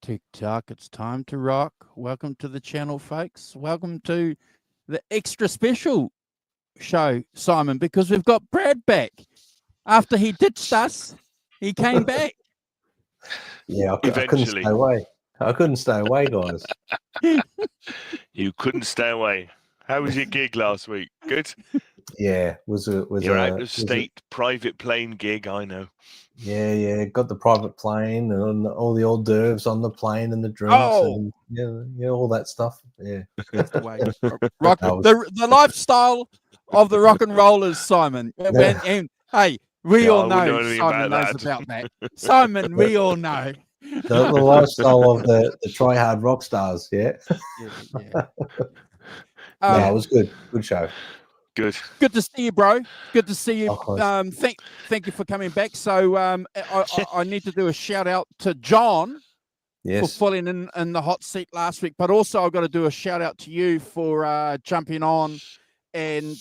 Tick-tock, it's time to rock. Welcome to the channel, folks. Welcome to the extra special show, Simon, because we've got Brad back. After he ditched us, he came back. Yeah, I couldn't stay away. I couldn't stay away, guys. You couldn't stay away. How was your gig last week? Good? Yeah, was your out-of-state private plane gig, I know. Yeah, got the private plane and all the hors d'oeuvres on the plane and the drinks and yeah, all that stuff. Yeah, that's the way. The lifestyle of the rock and rollers, Simon. And hey, we all know Simon knows about that. Simon, we all know. The lifestyle of the try-hard rock stars, yeah. Yeah, it was good. Good show. Good to see you, bro. Good to see you. Thank you for coming back. So I need to do a shout out to John for falling in the hot seat last week, but also I've got to do a shout out to you for jumping on and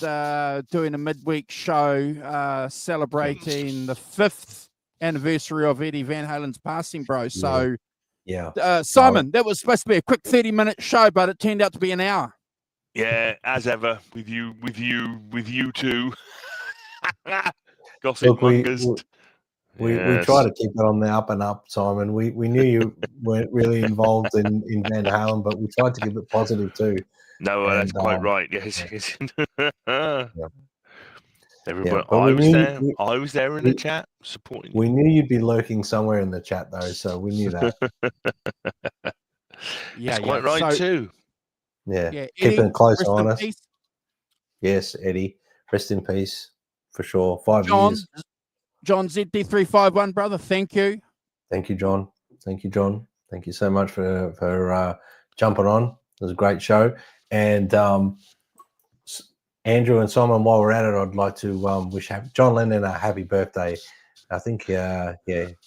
doing a midweek show celebrating the 5th anniversary of Eddie Van Halen's passing, bro. So Simon, that was supposed to be a quick 30-minute show, but it turned out to be an hour. Yeah, as ever, with you two. Gossip mongers. We try to keep it on the up and up, Simon. We knew you weren't really involved in Van Halen, but we tried to keep it positive too. No, that's quite right. Yes. Everybody, I was there in the chat supporting you. We knew you'd be lurking somewhere in the chat though, so we knew that. That's quite right too. Yeah, Eddie, keeping a close eye on us. Peace. Yes, Eddie, rest in peace for sure. 5 years. John ZD351, brother. Thank you. Thank you, John. Thank you, John. Thank you so much for jumping on. It was a great show. And Andrew and Simon, while we're at it, I'd like to wish John Lennon a happy birthday. I think, a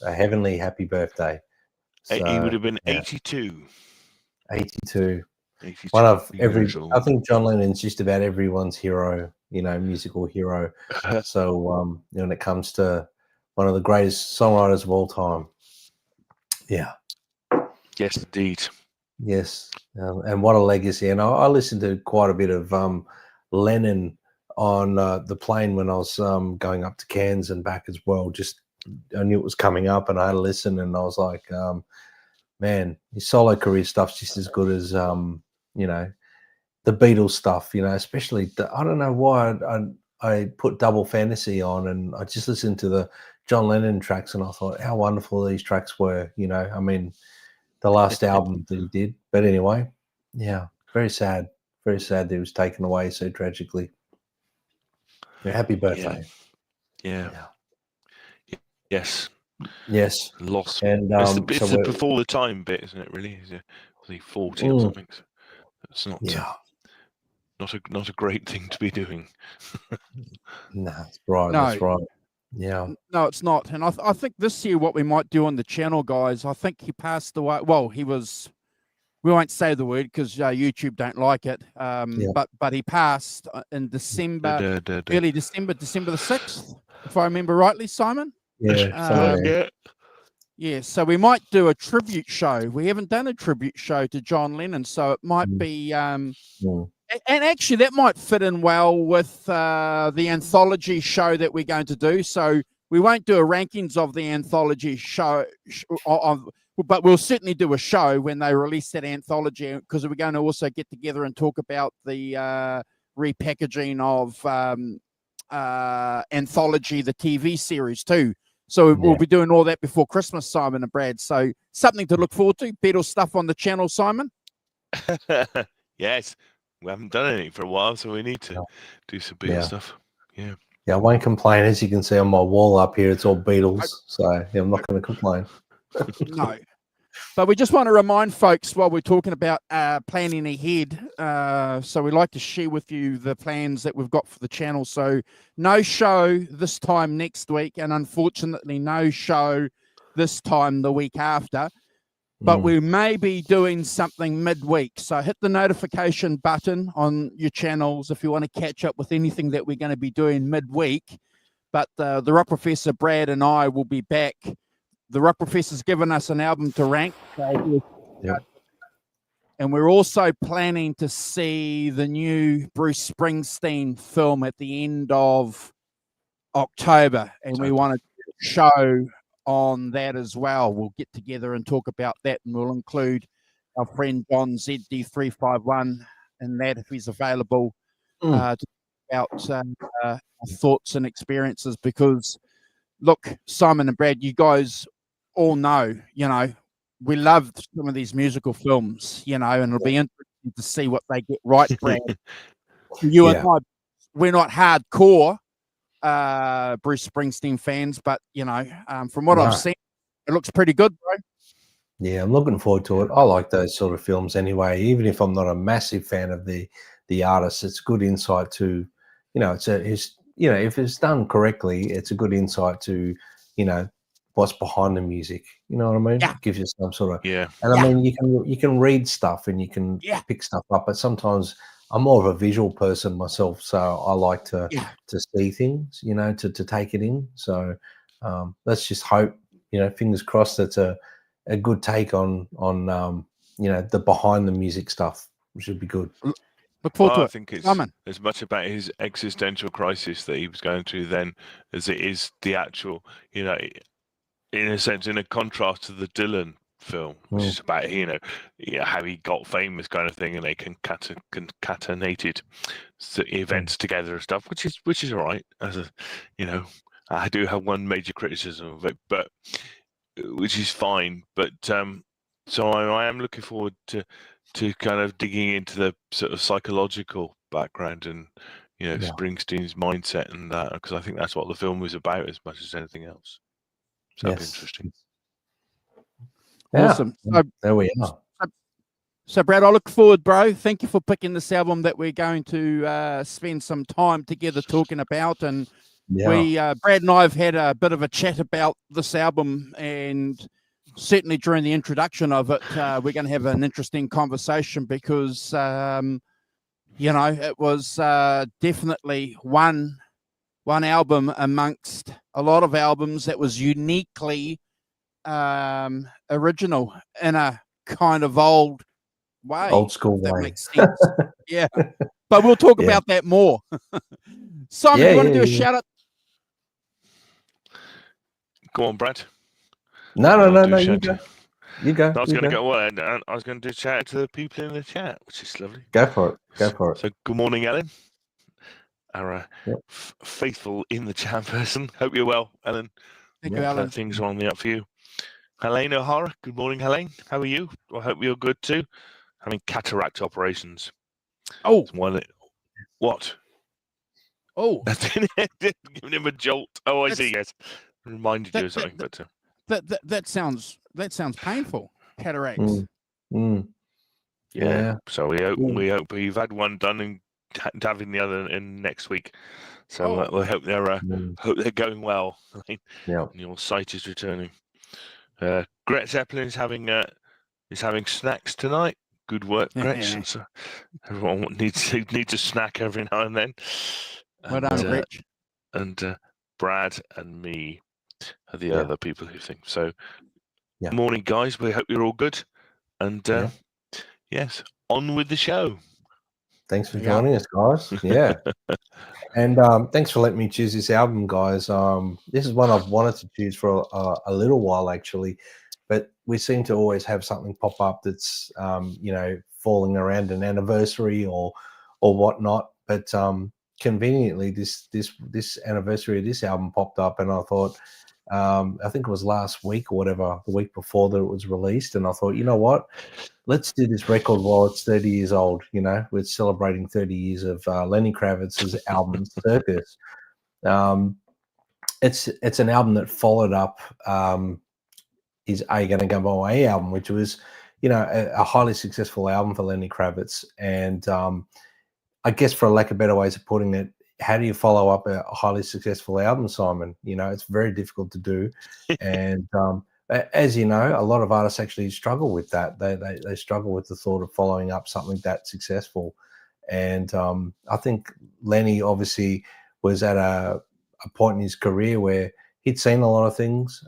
heavenly happy birthday. So, he would have been 82. 82. One of I think John Lennon's just about everyone's hero, musical hero. So when it comes to one of the greatest songwriters of all time. Yeah. Yes, indeed. Yes. And what a legacy. And I listened to quite a bit of Lennon on the plane when I was going up to Cairns and back as well. Just I knew it was coming up and I had to listen and I was like, man, his solo career stuff's just as good as the Beatles stuff, especially I don't know why I put Double Fantasy on and I just listened to the John Lennon tracks and I thought how wonderful these tracks were, I mean, the last album that he did. But anyway, yeah, very sad that he was taken away so tragically. Yeah, happy birthday. Yeah. Yes. Loss. And it's the before the time bit, isn't it? Really, is he 40 or something? So it's not. Not a great thing to be doing. No, that's right. No. That's right. Yeah. No, it's not. And I think this year what we might do on the channel, guys, I think he passed away. Well, we won't say the word because YouTube don't like it. But he passed in December, early December the 6th, if I remember rightly, Simon. Yeah. Yeah, so we might do a tribute show. We haven't done a tribute show to John Lennon, so it might be and actually that might fit in well with the anthology show that we're going to do. So we won't do a rankings of the anthology show, but we'll certainly do a show when they release that anthology, because we're going to also get together and talk about the repackaging of anthology, the TV series too. So we'll be doing all that before Christmas, Simon and Brad. So something to look forward to. Beatles stuff on the channel, Simon. Yes, we haven't done anything for a while, so we need to do some Beatles stuff. Yeah, I won't complain. As you can see on my wall up here, it's all Beatles. So I'm not going to complain. No. But we just want to remind folks while we're talking about planning ahead. So we like to share with you the plans that we've got for the channel. So no show this time next week, and unfortunately no show this time the week after. But we may be doing something midweek. So hit the notification button on your channels if you want to catch up with anything that we're going to be doing midweek. But the Rock Professor, Brad, and I will be back. The Rock Professor's given us an album to rank. Yep. And we're also planning to see the new Bruce Springsteen film at the end of October. And we want to show on that as well. We'll get together and talk about that, and we'll include our friend John ZD351 in that if he's available to talk about our thoughts and experiences. Because look, Simon and Brad, you guys all know, we love some of these musical films, and it'll be interesting to see what they get right, Brad. You and I, we're not hardcore Bruce Springsteen fans, but from what I've seen, it looks pretty good, bro. Yeah, I'm looking forward to it. I like those sort of films anyway. Even if I'm not a massive fan of the artist, it's good insight to, if it's done correctly, it's a good insight to, what's behind the music. You know what I mean? Yeah. It gives you some sort of And I mean, you can read stuff and you can pick stuff up, but sometimes I'm more of a visual person myself, so I like to see things, to take it in. So let's just hope, fingers crossed, that's a good take on the behind the music stuff, which would be good. Look forward to it. I think it's as much about his existential crisis that he was going through then as it is the actual, in a sense, in a contrast to the Dylan film, which is about how he got famous, kind of thing, and they concatenated events together and stuff, which is all right. I do have one major criticism of it, but which is fine. But so I am looking forward to kind of digging into the sort of psychological background and Springsteen's mindset and that, because I think that's what the film was about as much as anything else. So that'll be interesting. Awesome. So, there we are. So, Brad, I look forward, bro. Thank you for picking this album that we're going to spend some time together talking about. And Brad and I have had a bit of a chat about this album, and certainly during the introduction of it, we're going to have an interesting conversation because, it was definitely one album amongst a lot of albums that was uniquely original in a kind of old school that way. makes sense. Yeah, but we'll talk about that more. Simon, you want to do a shout out? Go on, Brad. No, you go. I was going to go. I was going to do a shout out to the people in the chat, which is lovely. Go for it. So, good morning, Ellen, our faithful in the chat person. Hope you're well, Ellen. Thank you, Alan. Things are on the up for you. Helene O'Hara, good morning, Helene. How are you? I hope you're good too. Having cataract operations. Oh. What? Oh. Giving him a jolt. Oh, I see, yes. Reminded you of something. That sounds painful. Cataracts. Yeah. So we hope you've had one done and having the other in next week. So we hope they're going well. And your sight is returning. Gret Zeppelin is having snacks tonight. Good work, Gret. So everyone needs a snack every now and then. Well done, Rich. And Brad and me are the other people who think so. Morning, guys. We hope you're all good. And yes, on with the show. Thanks for joining us, guys. Yeah. And thanks for letting me choose this album, guys. This is one I've wanted to choose for a little while, actually. But we seem to always have something pop up that's, falling around an anniversary or whatnot. But conveniently, this anniversary of this album popped up, and I thought, I think it was last week or whatever, the week before that it was released. And I thought, you know what? Let's do this record while it's 30 years old. We're celebrating 30 years of Lenny Kravitz's album Circus. It's an album that followed up, his "Are You Gonna Go My Way" album, which was, a highly successful album for Lenny Kravitz. And I guess, for lack of better ways of putting it, how do you follow up a highly successful album, Simon? It's very difficult to do. And as you know, a lot of artists actually struggle with that. They struggle with the thought of following up something that successful. And I think Lenny obviously was at a point in his career where he'd seen a lot of things,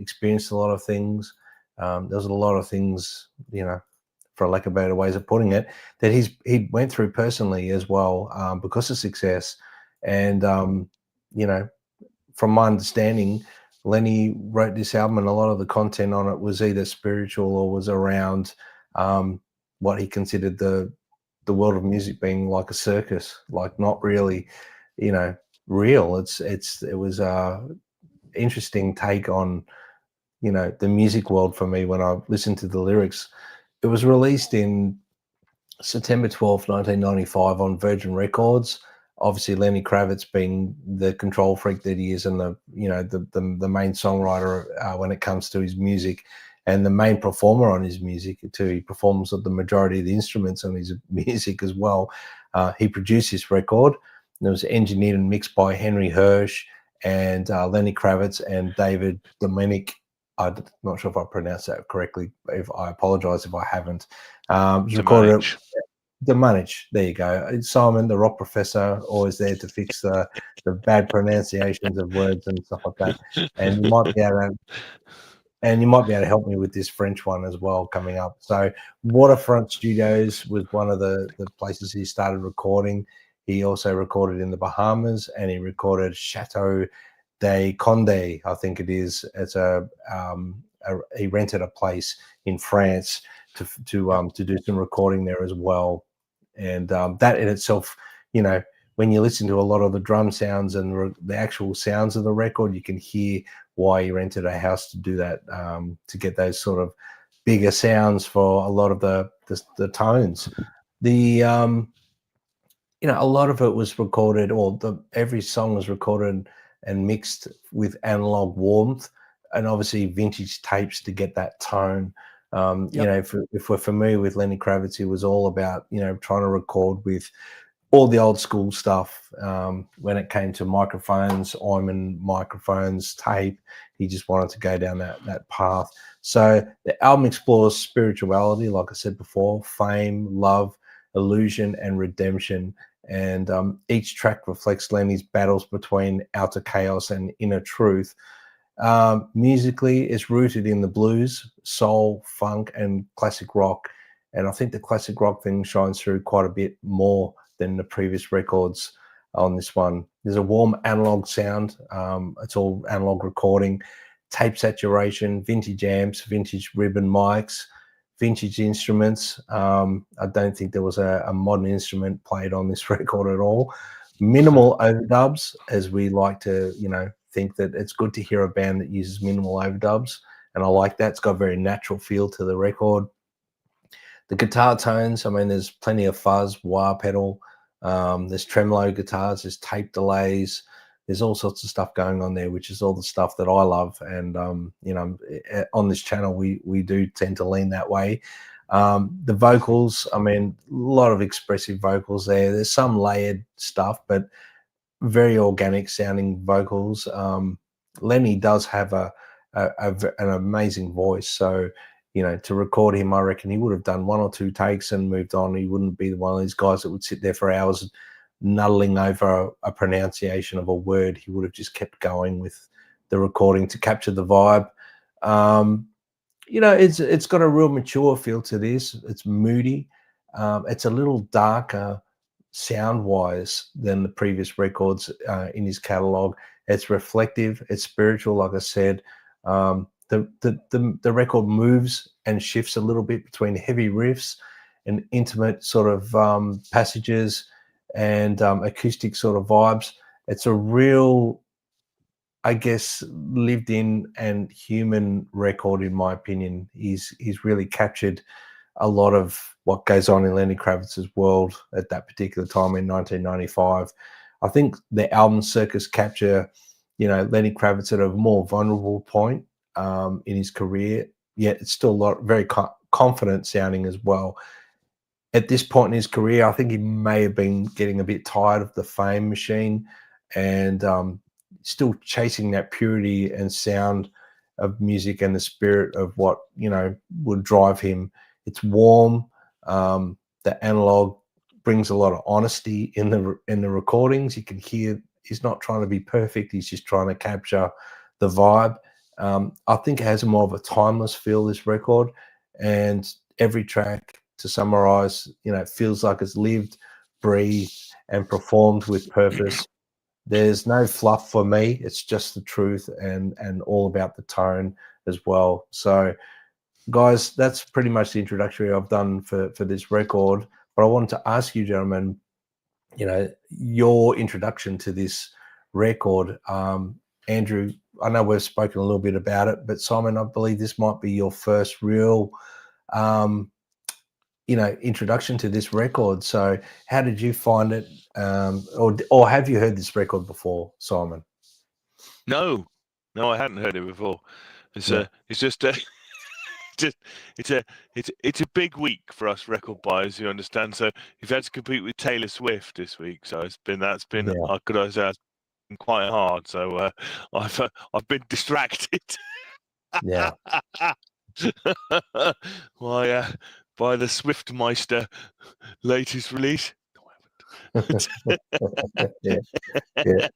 experienced a lot of things. There was a lot of things, for lack of better ways of putting it, that he went through personally as well, because of success. And from my understanding, Lenny wrote this album, and a lot of the content on it was either spiritual or was around what he considered the world of music being like a circus, like not really, real. It was a interesting take on, the music world for me when I listened to the lyrics. It was released in September 12th, 1995 on Virgin Records. Obviously, Lenny Kravitz being the control freak that he is, and the main songwriter when it comes to his music, and the main performer on his music too. He performs the majority of the instruments on his music as well. He produced this record. It was engineered and mixed by Henry Hirsch and Lenny Kravitz and David Dominic. I'm not sure if I pronounced that correctly. If I apologize if I haven't. Recorded Dominic. There you go. Simon, the rock professor, always there to fix the bad pronunciations of words and stuff like that. And you might be able to help me with this French one as well coming up. So Waterfront Studios was one of the places he started recording. He also recorded in the Bahamas, and he recorded Chateau de Condé, I think it is. It's he rented a place in France to do some recording there as well. And that in itself, when you listen to a lot of the drum sounds and the actual sounds of the record, you can hear why he rented a house to do that, to get those sort of bigger sounds for a lot of the tones. A lot of it was recorded, or every song was recorded and mixed with analog warmth, and obviously vintage tapes to get that tone. If we're familiar with Lenny Kravitz, it was all about trying to record with all the old school stuff. When it came to microphones, Oyman microphones, tape, he just wanted to go down that path. So the album explores spirituality, like I said before, fame, love, illusion, and redemption. And each track reflects Lenny's battles between outer chaos and inner truth. Musically, it's rooted in the blues, soul, funk, and classic rock. And I think the classic rock thing shines through quite a bit more than the previous records on this one. There's a warm analog sound. It's all analog recording, tape saturation, vintage amps, vintage ribbon mics, vintage instruments. I don't think there was a modern instrument played on this record at all. Minimal overdubs, as we like to, think that it's good to hear a band that uses minimal overdubs, and I like that. It's got a very natural feel to the record. The guitar tones, there's plenty of fuzz, wah pedal, there's tremolo guitars, there's tape delays, there's all sorts of stuff going on there, which is all the stuff that I love. And on this channel we do tend to lean that way. The vocals, a lot of expressive vocals there. There's some layered stuff, but very organic sounding vocals. Lenny does have an amazing voice, so to record him, I reckon he would have done one or two takes and moved on. He wouldn't be one of these guys that would sit there for hours nuddling over a pronunciation of a word. He would have just kept going with the recording to capture the vibe. It's got a real mature feel to this. It's moody. It's a little darker sound-wise than the previous records in his catalog. It's reflective. It's spiritual, like I said. The record moves and shifts a little bit between heavy riffs and intimate sort of passages and acoustic sort of vibes. It's a real, I guess, lived in and human record, in my opinion. He's really captured a lot of what goes on in Lenny Kravitz's world at that particular time in 1995. I think the album Circus capture, Lenny Kravitz at a more vulnerable point. in his career, yet it's still very confident sounding as well. At this point in his career, I think he may have been getting a bit tired of the fame machine and still chasing that purity and sound of music and the spirit of what, you know, would drive him. It's warm. The analog brings a lot of honesty in the recordings. You can hear he's not trying to be perfect. He's just trying to capture the vibe. I think it has more of a timeless feel, this record, and every track, to summarize, you know, it feels like it's lived, breathed, and performed with purpose. There's no fluff for me. It's just the truth and all about the tone as well. So, guys, that's pretty much the introductory I've done for this record. But I wanted to ask you, gentlemen, you know, your introduction to this record. Andrew, I know we've spoken a little bit about it, but Simon, I believe this might be your first real you know, introduction to this record. So how did you find it? Or have you heard this record before, Simon? No, I hadn't heard it before. It's just it's a big week for us record buyers, you understand. So you've had to compete with Taylor Swift this week. So that's been I could say that's been quite hard. So I've been distracted. Yeah. By the Swiftmeister latest release. Yeah.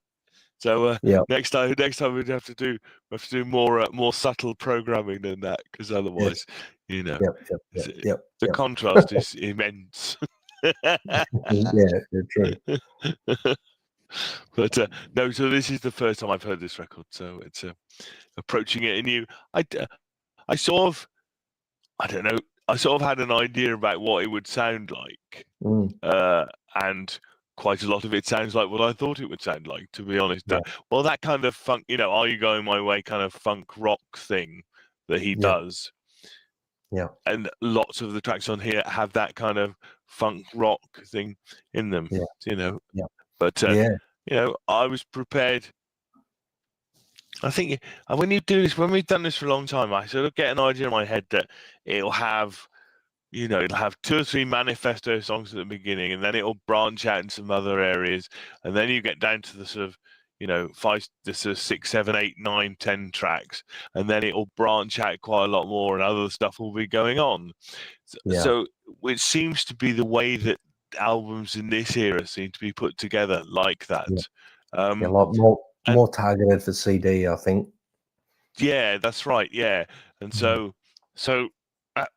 So next time we'd have to do more subtle programming than that, because otherwise, you know, the contrast is immense. Yeah, true. But no, so this is the first time I've heard this record, so it's approaching it anew. I sort of had an idea about what it would sound like, and quite a lot of it sounds like what I thought it would sound like, to be honest. Well, that kind of funk, you know, Are You Going My Way kind of funk rock thing that he does. Yeah. And lots of the tracks on here have that kind of funk rock thing in them, you know. Yeah. But, you know, I was prepared. I think when you do this, when we've done this for a long time, I sort of get an idea in my head that it'll have, you know, it'll have 2 or 3 manifesto songs at the beginning, and then it'll branch out in some other areas, and then you get down to the sort of, you know, 6, 7, 8, 9, 10 tracks, and then it'll branch out quite a lot more, and other stuff will be going on. So it seems to be the way that albums in this era seem to be put together like that. A lot more targeted for CD, I think. Yeah, that's right. Yeah, and so.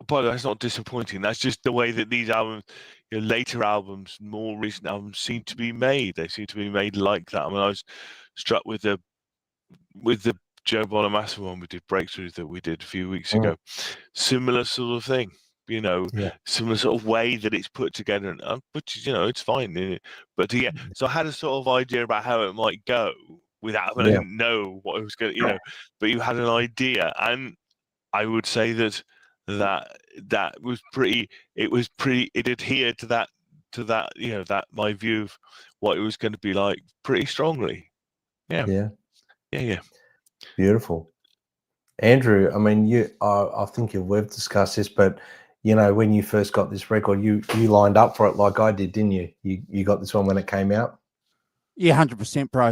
By the way, that's not disappointing. That's just the way that these albums, you know, later albums, more recent albums, seem to be made. They seem to be made like that. I mean, I was struck with the Joe Bonamassa one we did, Breakthrough, that we did a few weeks ago. Similar sort of thing, you know, similar sort of way that it's put together, and which, you know, it's fine. Isn't it? But so I had a sort of idea about how it might go without I didn't know what it was going to, you know, but you had an idea, and I would say that was pretty. It adhered to that. You know, that my view of what it was going to be like pretty strongly. Yeah. Beautiful, Andrew. I mean, I think we've discussed this, but you know, when you first got this record, you lined up for it like I did, didn't you? You got this one when it came out. Yeah, 100%, bro.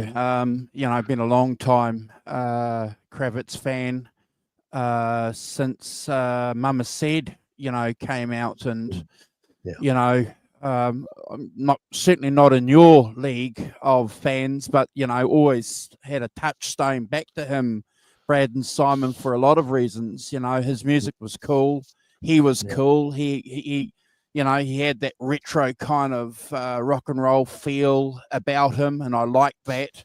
You know, I've been a long time Kravitz fan. Since Mama Said, you know, came out, and you know, I'm certainly not in your league of fans, but you know, always had a touchstone back to him, Brad and Simon, for a lot of reasons. You know, his music was cool. He was cool. He you know, he had that retro kind of rock and roll feel about him, and I liked that.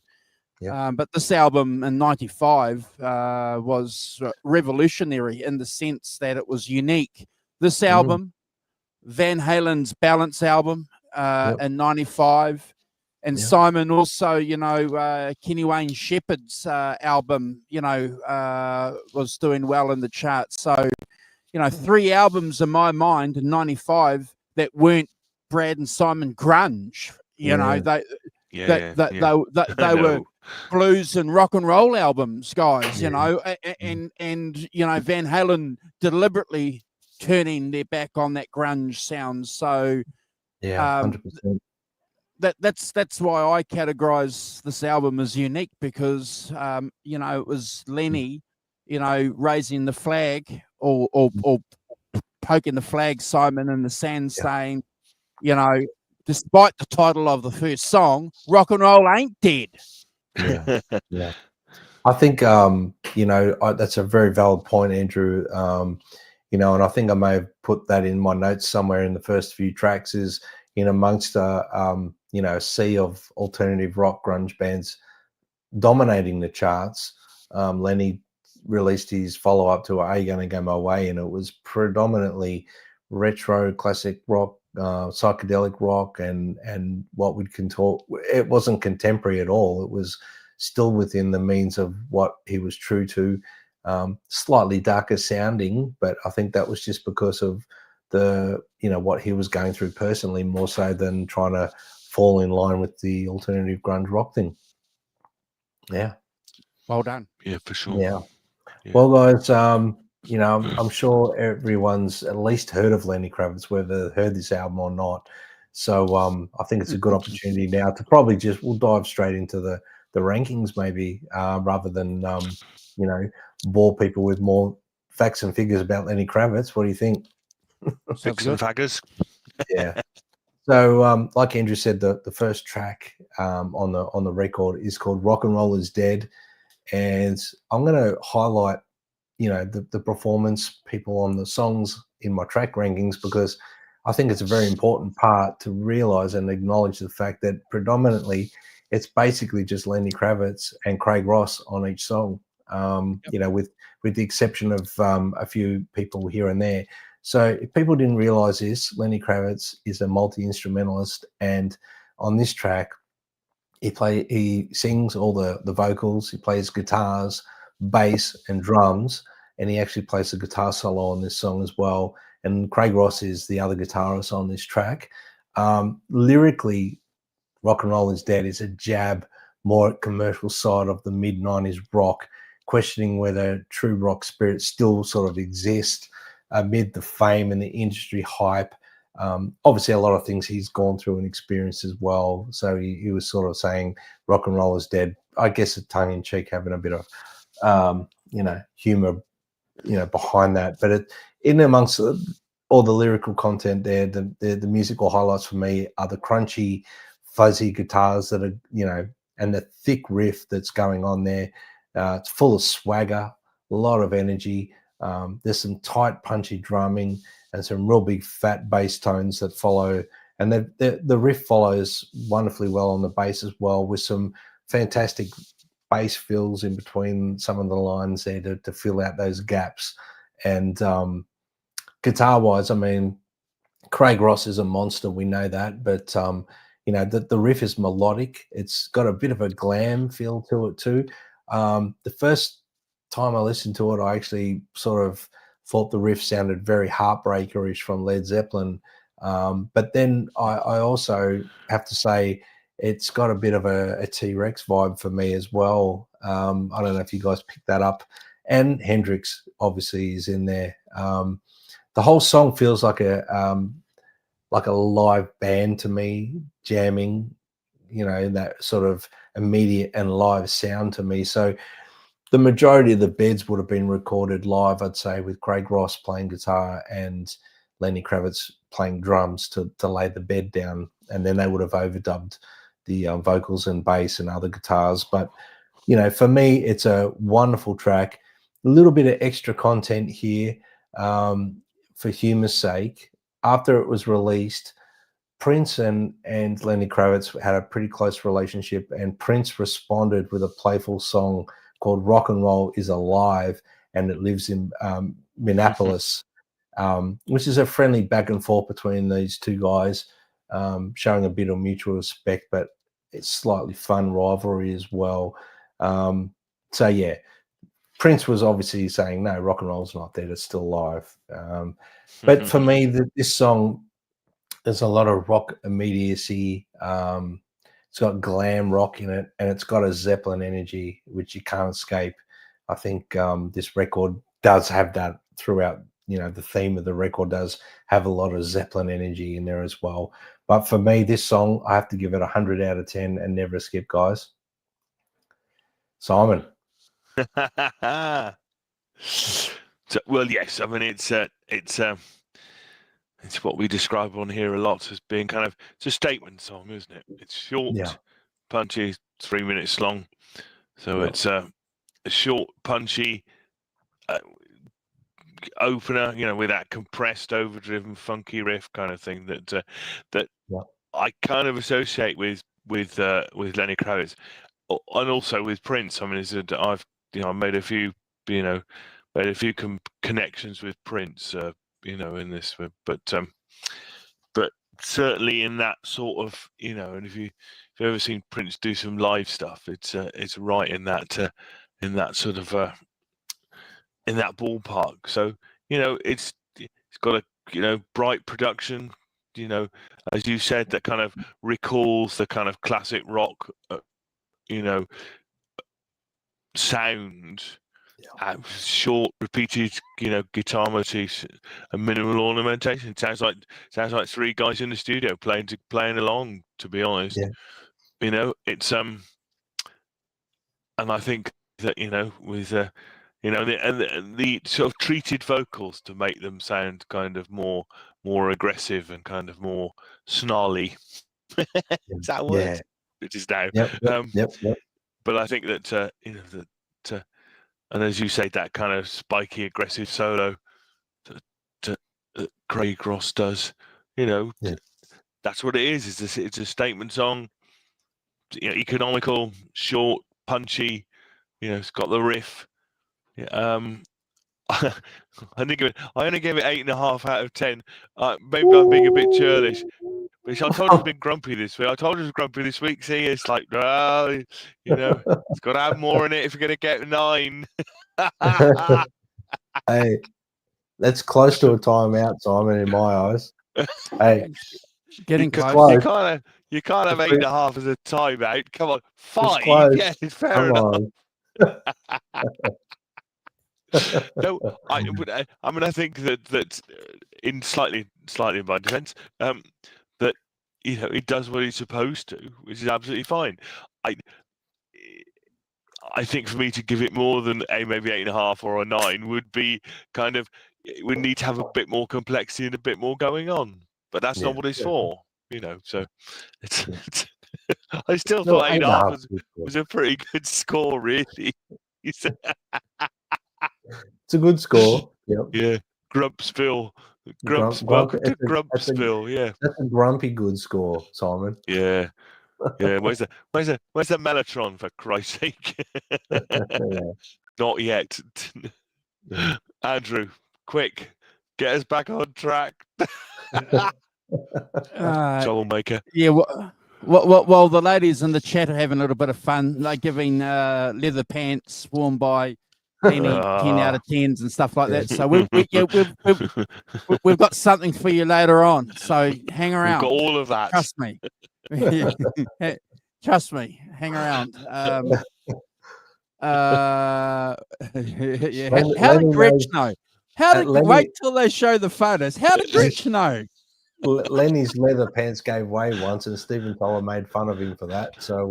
But this album in '95 was revolutionary in the sense that it was unique. This album, Van Halen's Balance album in '95, and Simon also, you know, Kenny Wayne Shepherd's album, you know, was doing well in the charts. So, you know, 3 albums in my mind in '95 that weren't Brad and Simon grunge. You know, They were blues and rock and roll albums, guys. You know, and you know, Van Halen deliberately turning their back on that grunge sound. So 100%. That's why I categorize this album as unique, because you know, it was Lenny, you know, raising the flag or poking the flag, Simon, in the sand, saying, you know, despite the title of the first song, rock and roll ain't dead. Yeah. I think you know, that's a very valid point, Andrew. You know, and I think I may have put that in my notes somewhere in the first few tracks, is in amongst you know, a sea of alternative rock grunge bands dominating the charts. Lenny released his follow-up to Are You Gonna Go My Way, and it was predominantly retro classic rock, psychedelic rock, and what we can talk. It wasn't contemporary at all. It was still within the means of what he was true to. Slightly darker sounding, but I think that was just because of the, you know, what he was going through personally, more so than trying to fall in line with the alternative grunge rock thing. Yeah. Well done. Yeah, for sure. Yeah. Well, guys, you know, I'm sure everyone's at least heard of Lenny Kravitz, whether they heard this album or not. So I think it's a good opportunity now to probably we'll dive straight into the rankings, maybe, rather than you know, bore people with more facts and figures about Lenny Kravitz. What do you think? Facts and figures. Yeah. So, like Andrew said, the first track on the record is called "Rock and Roll Is Dead," and I'm going to highlight, you know, the performance people on the songs in my track rankings, because I think it's a very important part to realize and acknowledge the fact that predominantly it's basically just Lenny Kravitz and Craig Ross on each song. You know, with the exception of a few people here and there. So if people didn't realize this, Lenny Kravitz is a multi-instrumentalist, and on this track, he sings all the vocals, he plays guitars, bass, and drums, and he actually plays the guitar solo on this song as well. And Craig Ross is the other guitarist on this track. Lyrically, Rock and Roll Is Dead is a jab more at commercial side of the mid-90s rock, questioning whether true rock spirit still sort of exists amid the fame and the industry hype. Obviously, a lot of things he's gone through and experienced as well. So he was sort of saying rock and roll is dead. I guess a tongue-in-cheek, having a bit of you know, humor, you know, behind that. But in amongst all the lyrical content there, the musical highlights for me are the crunchy, fuzzy guitars that are, you know, and the thick riff that's going on there. It's full of swagger, a lot of energy. There's some tight, punchy drumming and some real big fat bass tones that follow. And the riff follows wonderfully well on the bass as well, with some fantastic bass fills in between some of the lines there to fill out those gaps. And guitar-wise, I mean, Craig Ross is a monster, we know that, but you know, the riff is melodic. It's got a bit of a glam feel to it too. The first time I listened to it, I actually sort of thought the riff sounded very Heartbreaker-ish from Led Zeppelin. But then I also have to say it's got a bit of a T-Rex vibe for me as well. I don't know if you guys picked that up. And Hendrix obviously is in there. The whole song feels like a live band to me, jamming, you know, in that sort of immediate and live sound to me. So the majority of the beds would have been recorded live, I'd say, with Craig Ross playing guitar and Lenny Kravitz playing drums to lay the bed down, and then they would have overdubbed the vocals and bass and other guitars. But, you know, for me, it's a wonderful track. A little bit of extra content here for humor's sake. After it was released, Prince and Lenny Kravitz had a pretty close relationship, and Prince responded with a playful song called Rock and Roll Is Alive, and it lives in Minneapolis, which is a friendly back and forth between these two guys, showing a bit of mutual respect, but it's slightly fun rivalry as well. So, yeah, Prince was obviously saying, no, rock and roll's not dead, it's still alive. But for me, this song, there's a lot of rock immediacy. It's It's got glam rock in it, and it's got a Zeppelin energy which you can't escape. I think this record does have that throughout. You know, the theme of the record does have a lot of Zeppelin energy in there as well. But for me, this song, I have to give it 100 out of 10 and never skip, guys. Simon. So, well, yes. I mean, it's what we describe on here a lot as being kind of, it's a statement song, isn't it? It's short, punchy, 3 minutes long. So it's a short, punchy opener, you know, with that compressed, overdriven, funky riff kind of thing that I kind of associate with Lenny Kravitz, and also with Prince. I mean, I've made a few connections with Prince, in this, but certainly in that sort of, and if you've ever seen Prince do some live stuff, it's right in that sort of in that ballpark. So it's got a bright production, as you said, that kind of recalls the kind of classic rock sound. Short, repeated, guitar motifs and minimal ornamentation. Sounds like three guys in the studio playing along. To be honest, it's and I think that with the sort of treated vocals to make them sound kind of more aggressive and kind of more snarly. Is that a word? It is now. Yep. But I think that and as you say, that kind of spiky, aggressive solo that Craig Ross does, that's what it is. It's a statement song. Economical, short, punchy. It's got the riff. I only gave it 8.5 out of 10. Maybe I'm being a bit churlish. But I told you I've been grumpy this week. See, it's like, it's got to have more in it if you're going to get 9. Hey, that's close to a timeout, Simon, in my eyes. Hey, getting close. You can't have 8.5 as a timeout. Come on, 5. Yeah, it's fair enough. No, I mean, I think that in slightly in my defence, that it does what it's supposed to, which is absolutely fine. I think for me to give it more than maybe 8.5 or a 9 would be kind of, it would need to have a bit more complexity and a bit more going on. But that's not what it's for, So it's I still thought 8.5 was a pretty good score, really. It's a good score. Yep. Yeah, Grumpsville. Welcome to Grumpsville. Yeah, that's a grumpy good score, Simon. Yeah. Where's the Mellotron, for Christ's sake? Not yet. Andrew, quick, get us back on track. Troublemaker. Yeah. Well, the ladies in the chat are having a little bit of fun. They're giving leather pants worn by Lenny 10 out of 10s and stuff like that. So we've got something for you later on. So hang around. We've got all of that. Trust me. Trust me. Hang around. How did Gretch know? Wait till they show the photos? How did Gretch know? Lenny's leather pants gave way once, and Stephen Toller made fun of him for that. So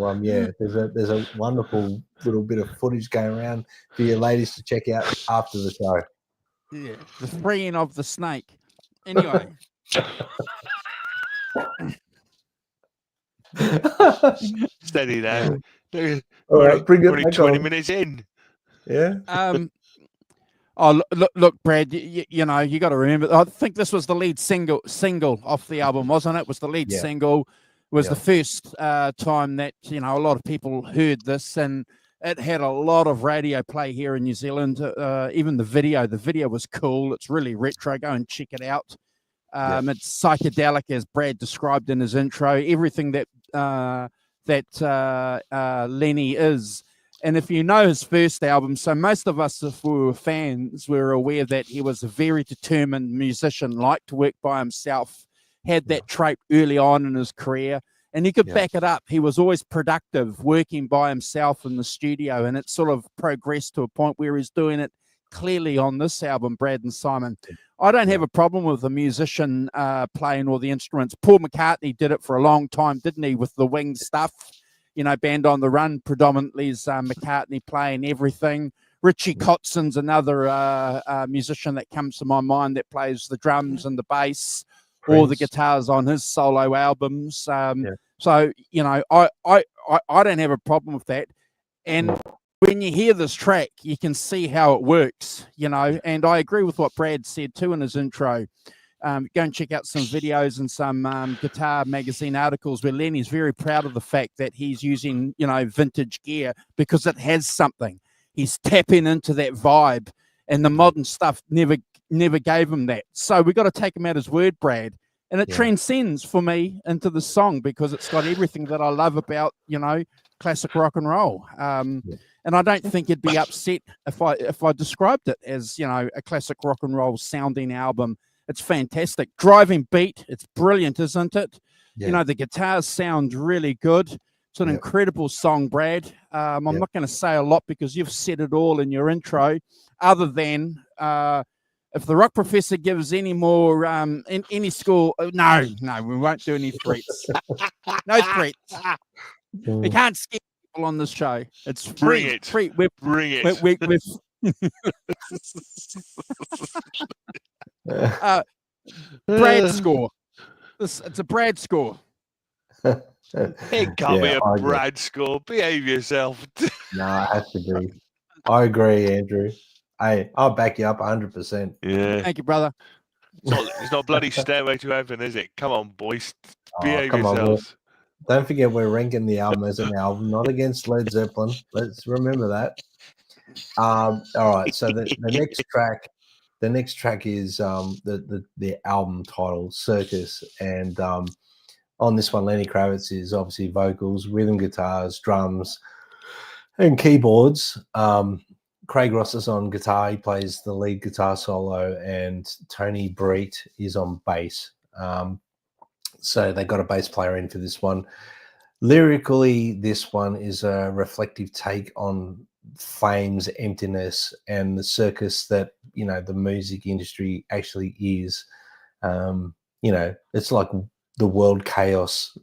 there's a wonderful little bit of footage going around for you ladies to check out after the show. Yeah, the freeing of the snake. Anyway. Steady now. All right, bring it back 20 on. minutes in. Yeah. Oh, look, Brad. You got to remember. I think this was the lead single off the album, wasn't it? It was the lead single. It was the first time that a lot of people heard this, and it had a lot of radio play here in New Zealand. Even the video was cool. It's really retro. Go and check it out. It's psychedelic, as Brad described in his intro. Everything that Lenny is. And if you know his first album, so most of us, if we were fans, were aware that he was a very determined musician, liked to work by himself, had that trait early on in his career. and he could back it up. He was always productive, working by himself in the studio, and it sort of progressed to a point where he's doing it clearly on this album, Brad and Simon. I don't have a problem with the musician playing all the instruments. Paul McCartney did it for a long time, didn't he, with the winged stuff? You know, Band on the Run predominantly is McCartney playing everything. Richie Kotzen's another musician that comes to my mind that plays the drums and the bass, all the guitars on his solo albums. So, you know, I don't have a problem with that. And when you hear this track, you can see how it works, you know, and I agree with what Brad said too in his intro. Go and check out some videos and some guitar magazine articles where Lenny's very proud of the fact that he's using, you know, vintage gear because it has something. He's tapping into that vibe, and the modern stuff never gave him that. So we got to take him at his word, Brad. And it transcends for me into the song because it's got everything that I love about, you know, classic rock and roll. And I don't think he'd be upset if I described it as, you know, a classic rock and roll sounding album. It's fantastic. Driving beat, it's brilliant, isn't it? You know, the guitars sound really good. It's an incredible song, Brad. I'm not going to say a lot because you've said it all in your intro, other than if the rock professor gives any more any score, no, we won't do any threats. No threats. We can't scare people on this show. It's free. Free. Bring it. Brad score. It's a Brad score. It can't be a Brad score. Behave yourself. No, it has to be. I agree, Andrew. I'll back you up 100%. Yeah. Thank you, brother. It's not bloody Stairway to Heaven, is it? Come on, boys. Behave yourselves. Don't forget we're ranking the album as an album, not against Led Zeppelin. Let's remember that. All right. So the next track is the album title, Circus, and on this one, Lenny Kravitz is obviously vocals, rhythm guitars, drums, and keyboards. Craig Ross is on guitar. He plays the lead guitar solo, and Tony Breet is on bass. So they got a bass player in for this one. Lyrically, this one is a reflective take on fame's emptiness and the circus that, you know, the music industry actually is. You know, it's like the world chaos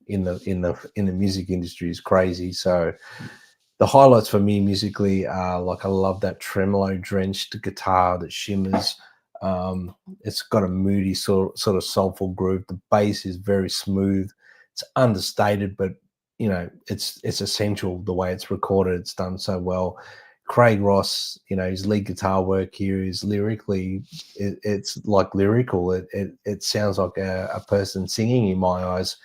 in the music industry is crazy. So the highlights for me musically are, like, I love that tremolo drenched guitar that shimmers. It's got a moody sort of soulful groove. The bass is very smooth. It's understated, but you know, it's essential the way it's recorded. It's done so well. Craig Ross, you know, his lead guitar work here is lyrically, it's like lyrical. It sounds like a person singing in my eyes.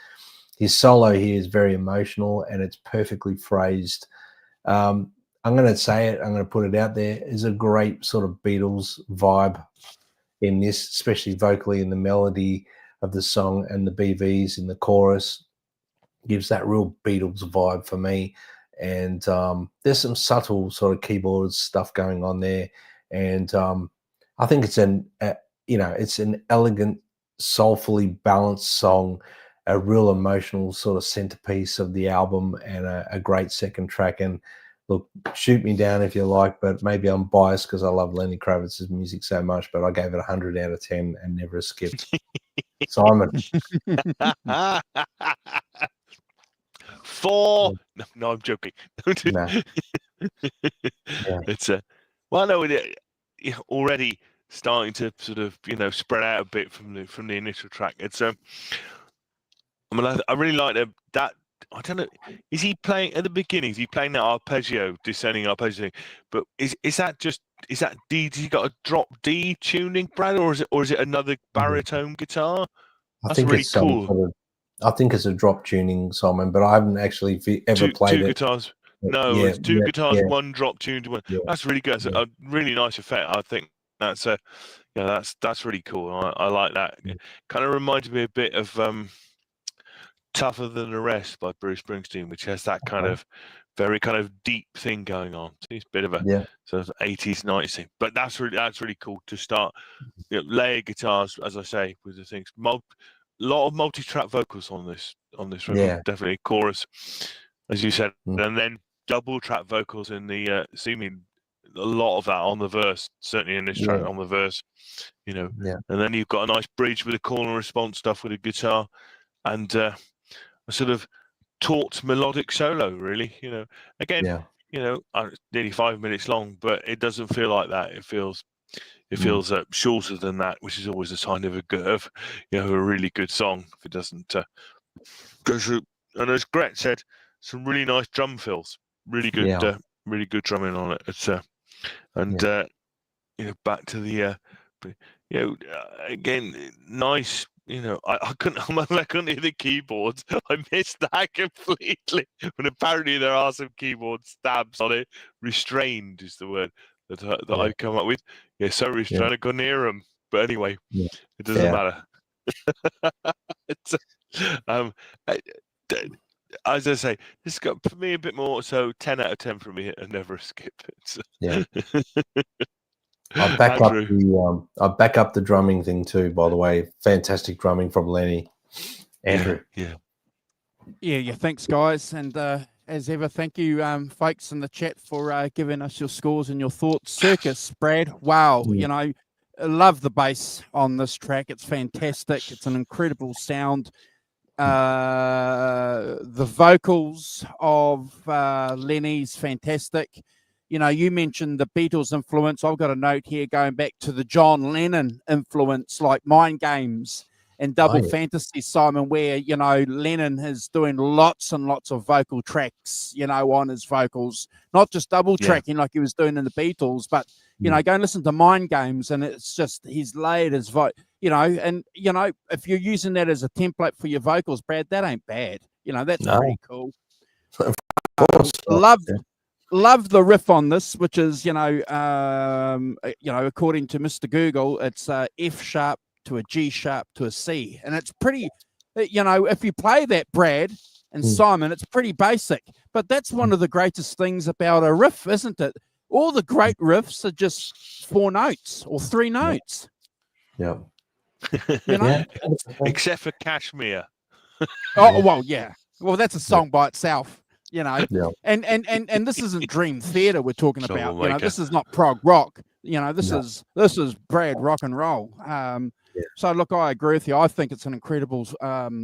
His solo here is very emotional and it's perfectly phrased. I'm going to say it. I'm going to put it out there. There's a great sort of Beatles vibe in this, especially vocally in the melody of the song, and the BVs in the chorus gives that real Beatles vibe for me. And there's some subtle sort of keyboard stuff going on there, and I think it's it's an elegant, soulfully balanced song, a real emotional sort of centerpiece of the album, and a great second track. And look, shoot me down if you like, but maybe I'm biased because I love Lenny Kravitz's music so much, but I gave it 100 out of 10 and never skipped. Simon. 4. No, I'm joking. No. It's well, no, already starting to sort of, you know, spread out a bit from the initial track. It's I mean, I really like that. I don't know. Is he playing at the beginning? Is he playing that arpeggio, descending arpeggio thing? But is that D? Has he got a drop D tuning, Brad, or is it another baritone guitar? That's really cool. I think it's a drop tuning, Simon, but I haven't actually ever played two it. Guitars. No, it's two guitars, one drop tuned. Yeah. That's really good. It's a really nice effect. I think that's that's really cool. I like that. It kind of reminds me a bit of Tougher Than the Rest by Bruce Springsteen, which has that kind of very kind of deep thing going on. So it's a bit of a sort of 80s, 90s thing. But that's really cool to start, you know, layer guitars, as I say, with the things. lot of multi-track vocals on this record. Yeah. Definitely chorus, as you said, Mm. and then double track vocals in the seeming a lot of that on the verse, certainly in this track on the verse, Yeah. and then you've got a nice bridge with a corner response stuff with a guitar and a sort of taut melodic solo, really. Again, nearly 5 minutes long, but it doesn't feel like that. It feels shorter than that, which is always a sign of a really good song. If it doesn't go through, and as Gret said, some really nice drum fills, really good, really good drumming on it. It's back to the again, nice. I couldn't hear the keyboards. I missed that completely. But apparently there are some keyboard stabs on it. Restrained is the word that I come up with. Yeah, so restrained I couldn't hear them. But anyway, it doesn't matter. It's, as I say, this got for me a bit more. So 10 out of 10 for me, and never skip it. I'll back up the drumming thing too, by the way. Fantastic drumming from Lenny. Andrew. Yeah. Thanks, guys. And as ever, thank you, folks in the chat, for giving us your scores and your thoughts. Circus, Brad. Wow. I love the bass on this track. It's fantastic. It's an incredible sound. The vocals of Lenny's fantastic. You mentioned the Beatles influence. I've got a note here going back to the John Lennon influence, like Mind Games and Double Fantasy, Simon, where, Lennon is doing lots and lots of vocal tracks, on his vocals, not just double tracking like he was doing in the Beatles, but, go and listen to Mind Games, and it's just, he's laid his vote, and, if you're using that as a template for your vocals, Brad, that ain't bad. That's pretty cool. Love the riff on this, which is, according to Mr. Google, it's F sharp to a G sharp to a C. And it's pretty, if you play that, Brad and Simon, it's pretty basic. But that's one of the greatest things about a riff, isn't it? All the great riffs are just 4 notes or 3 notes. Yeah. Except for Kashmir. Oh, well, yeah. Well, that's a song by itself. And this isn't Dream Theater we're talking about. This is not prog rock. This is Brad rock and roll. So look, I agree with you. I think it's an incredible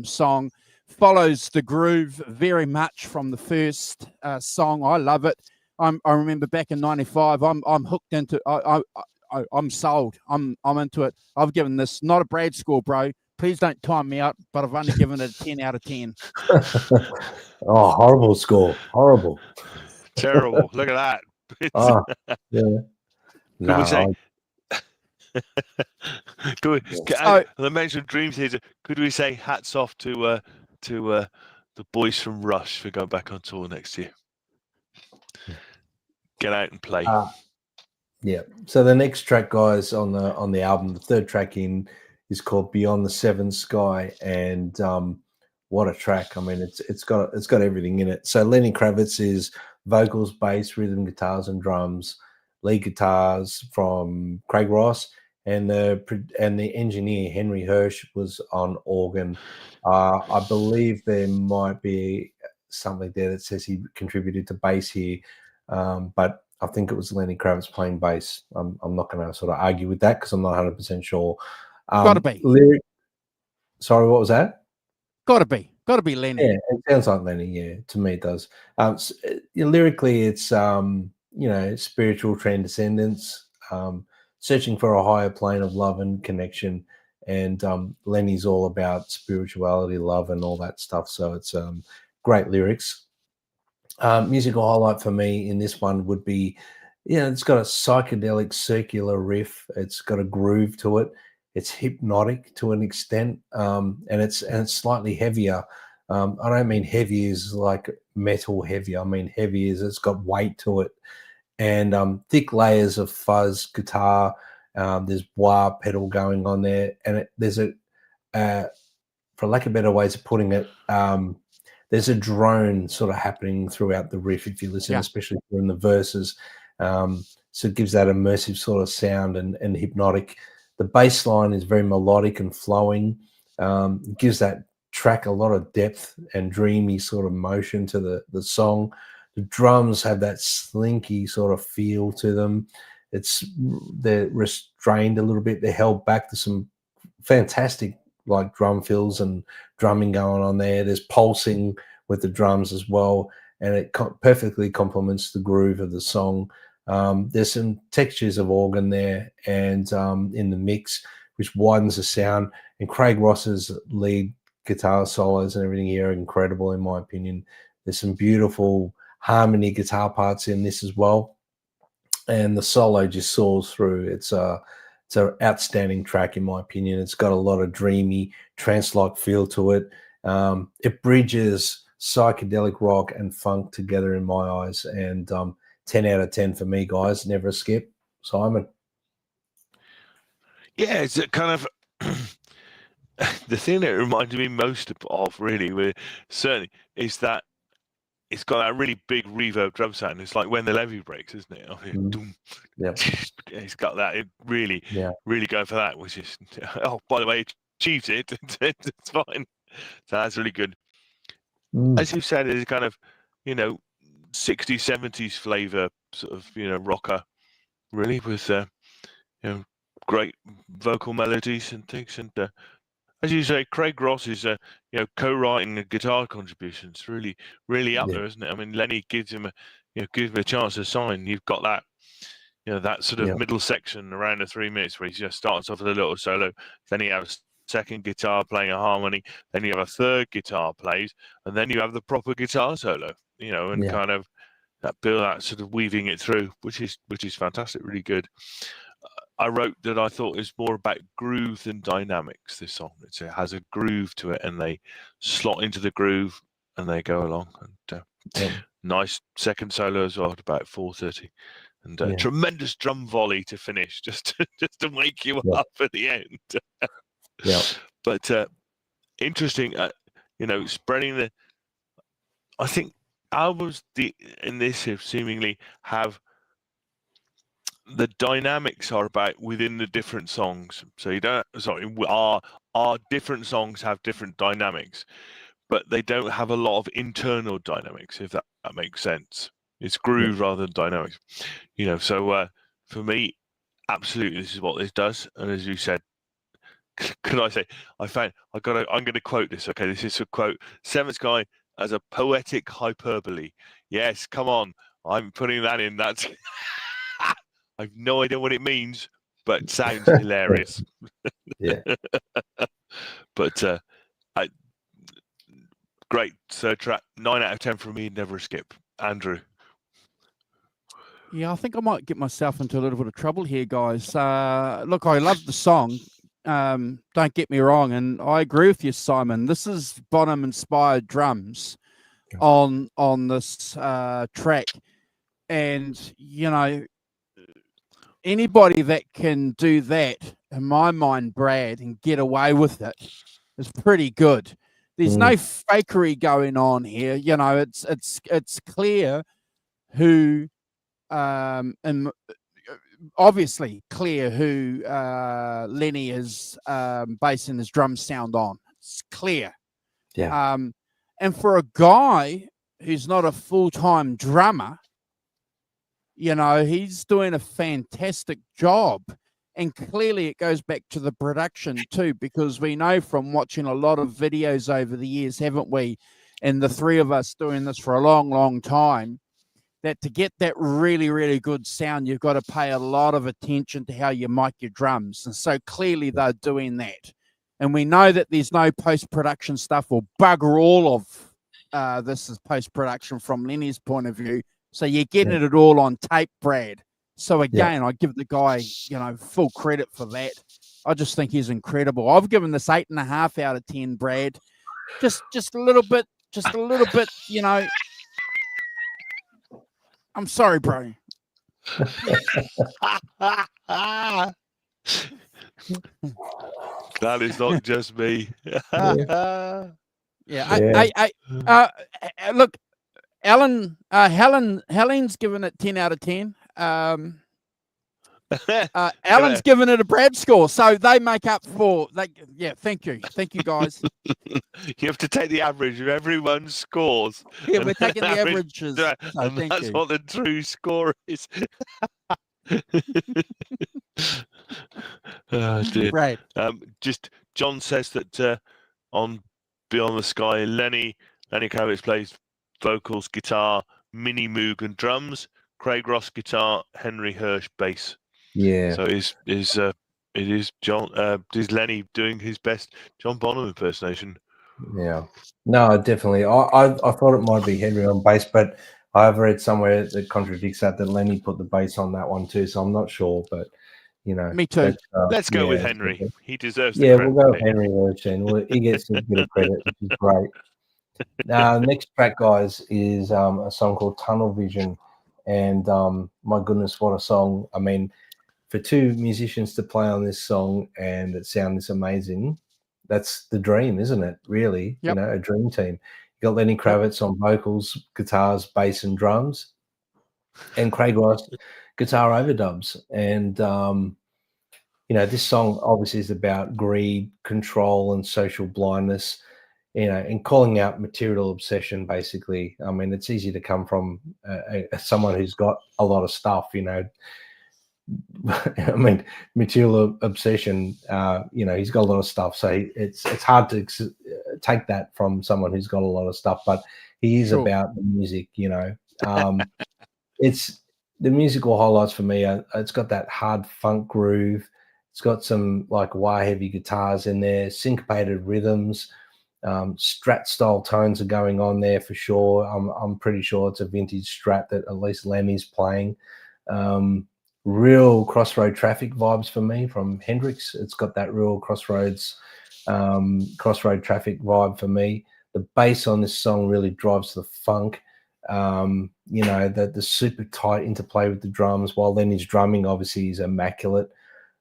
song. Follows the groove very much from the first song. I love it. I remember back in '95. I'm hooked into. I'm sold. I'm into it. I've given this not a Brad score, bro. Please don't time me out, but I've only given it a 10 out of 10. Oh, horrible score. Horrible. Terrible. Look at that. Could we say... the mention of Dream Theater, could we say hats off to the boys from Rush for going back on tour next year? Get out and play. So the next track, guys, on the album, the third track is called Beyond the Seventh Sky, and what a track. I mean, it's got everything in it. So Lenny Kravitz is vocals, bass, rhythm guitars and drums, lead guitars from Craig Ross, and the engineer Henry Hirsch was on organ. I believe there might be something there that says he contributed to bass here, but I think it was Lenny Kravitz playing bass. I'm not going to sort of argue with that because I'm not 100% sure. Gotta be. Sorry, what was that? Gotta be Lenny. Yeah, it sounds like Lenny. Yeah, to me it does. Lyrically, it's spiritual transcendence, searching for a higher plane of love and connection, and Lenny's all about spirituality, love, and all that stuff. So it's great lyrics. Musical highlight for me in this one would be, it's got a psychedelic circular riff. It's got a groove to it. It's hypnotic to an extent, and it's slightly heavier. I don't mean heavy as like metal heavy. I mean heavy as it's got weight to it, and thick layers of fuzz guitar. There's wah pedal going on there, and there's for lack of better ways of putting it, there's a drone sort of happening throughout the riff if you listen, especially during the verses. So it gives that immersive sort of sound and hypnotic. The bass line is very melodic and flowing. gives that track a lot of depth and dreamy sort of motion to the song. The drums have that slinky sort of feel to them. They're restrained a little bit. They're held back to some fantastic like drum fills and drumming going on there. There's pulsing with the drums as well, and it perfectly complements the groove of the song. There's some textures of organ there and in the mix, which widens the sound. And Craig Ross's lead guitar solos and everything here are incredible, in my opinion. There's some beautiful harmony guitar parts in this as well, and the solo just soars through. It's an outstanding track, in my opinion. It's got a lot of dreamy trance-like feel to it. It bridges psychedelic rock and funk together in my eyes, and 10 out of 10 for me, guys. Never a skip. Simon? Yeah, it's a kind of the thing that reminded me most of really, certainly, is that it's got that really big reverb drum sound. It's like when the levee breaks, isn't it? Yeah. It's got that. It really going for that, which is, oh, by the way, it achieves it. It's fine. So that's really good. As you said, it's kind of, 60s, 70s flavor, sort of, rocker, really, with, great vocal melodies and things. And as you say, Craig Ross is, co-writing the guitar contributions, really, really up there, isn't it? I mean, Lenny gives him a chance to sign. You've got that, that sort of middle section around the 3 minutes where he just starts off with a little solo. Then you have a second guitar playing a harmony. Then you have a third guitar plays, and then you have the proper guitar solo. And kind of that sort of weaving it through, which is fantastic, really good. I wrote that I thought it's more about groove than dynamics, this song. It has a groove to it, and they slot into the groove and they go along. And nice second solo as well at about 4:30. And tremendous drum volley to finish, just to wake you up at the end. But interesting, spreading the... I think albums in this seemingly have... the dynamics are about within the different songs. So our different songs have different dynamics, but they don't have a lot of internal dynamics, if that makes sense. It's groove rather than dynamics. So for me, absolutely, this is what this does. And as you said, can I say, I'm going to quote this. Okay, this is a quote. Seventh Sky as a poetic hyperbole. Yes, come on. I'm putting that in. That's... I've no idea what it means, but it sounds hilarious. But great third track. 9 out of 10 from me. Never a skip. Andrew? Yeah, I think I might get myself into a little bit of trouble here, guys. Look, I love the song. Don't get me wrong, and I agree with you, Simon. This is Bonham-inspired drums on this track. And, anybody that can do that, in my mind, Brad, and get away with it is pretty good. There's no fakery going on here. It's clear who, and obviously clear who Lenny is basing his drum sound on. It's clear. And for a guy who's not a full-time drummer, he's doing a fantastic job. And clearly it goes back to the production too, because we know from watching a lot of videos over the years, haven't we? And the three of us doing this for a long, long time, that to get that really, really good sound, you've got to pay a lot of attention to how you mic your drums. And so clearly they're doing that. And we know that there's no post-production stuff, or bugger all of this is post-production from Lenny's point of view. So you're getting it all on tape, Brad. So again, I give the guy, full credit for that. I just think he's incredible. I've given this 8.5 out of 10, Brad. Just a little bit, I'm sorry, bro. That is not just me. Look, Helen's given it 10 out of 10. Alan's given it a Brad score, so they make up for. Yeah, thank you, guys. You have to take the average of everyone's scores. Yeah, we're taking the averages. So and that's what the true score is. Oh dear. Right. Just John says that on Beyond the Sky, Lenny Kravitz plays vocals, guitar, Mini Moog and drums, Craig Ross guitar, Henry Hirsch bass. Yeah. So it is John is Lenny doing his best John Bonham impersonation. Yeah. No, definitely. I thought it might be Henry on bass, but I've read somewhere that contradicts that Lenny put the bass on that one too, so I'm not sure, but you know. Me too. Let's go with Henry. He deserves the credit. credit. We'll go with Henry Hirsch, and he gets a bit of credit, which is great. Next track, guys, is a song called Tunnel Vision, and my goodness, what a song! I mean, for two musicians to play on this song and it sound this amazing, that's the dream, isn't it? Really, Yep. You know, a dream team. You got Lenny Kravitz on vocals, guitars, bass, and drums, and Craig Ross guitar overdubs. And you know, this song obviously is about greed, control, and social blindness. You know, and calling out material obsession. Basically, I mean, it's easy to come from someone who's got a lot of stuff. You know. I mean, material obsession. You know, he's got a lot of stuff, so it's hard to take that from someone who's got a lot of stuff. But he is about the music. You know, it's the musical highlights for me. It's got that hard funk groove. It's got some like wire heavy guitars in there, syncopated rhythms, Strat style tones are going on there for sure. I'm pretty sure it's a vintage Strat that at least Lemmy's playing. Real Crossroad Traffic vibes for me from Hendrix. It's got that real Crossroad Traffic vibe for me. The bass on this song really drives the funk. You know, the super tight interplay with the drums, while then his drumming obviously is immaculate.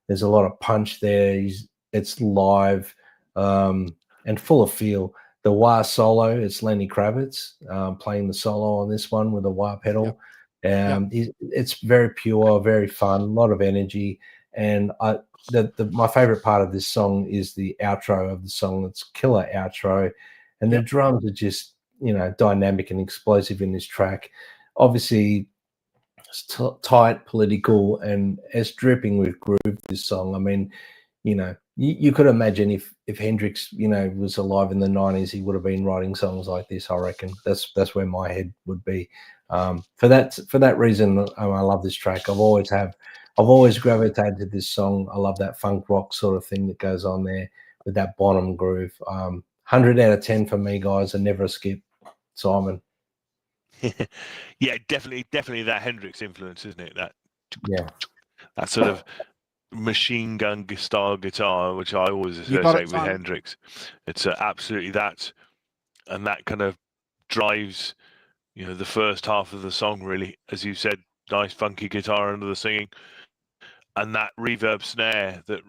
There's a lot of punch there. It's live and full of feel. The wah solo, it's Lenny Kravitz playing the solo on this one with a wah pedal. Yep. It's very pure, very fun, a lot of energy. And my favorite part of this song is the outro of the song. It's killer outro. And the drums are just, you know, dynamic and explosive in this track. Obviously, it's tight, political, and it's dripping with groove, this song. I mean, you know, you could imagine if Hendrix, you know, was alive in the 90s, he would have been writing songs like this, I reckon. That's where my head would be. For that reason, I love this track. I've always gravitated to this song. I love that funk rock sort of thing that goes on there with that bottom groove. 100 out of 10 for me, guys, and never a skip. Simon. Yeah, definitely that Hendrix influence, isn't it? That sort of machine gun style guitar, which I always associate with Hendrix. It's absolutely that, and that kind of drives, you know, the first half of the song, really. As you said, nice funky guitar under the singing, and that reverb snare that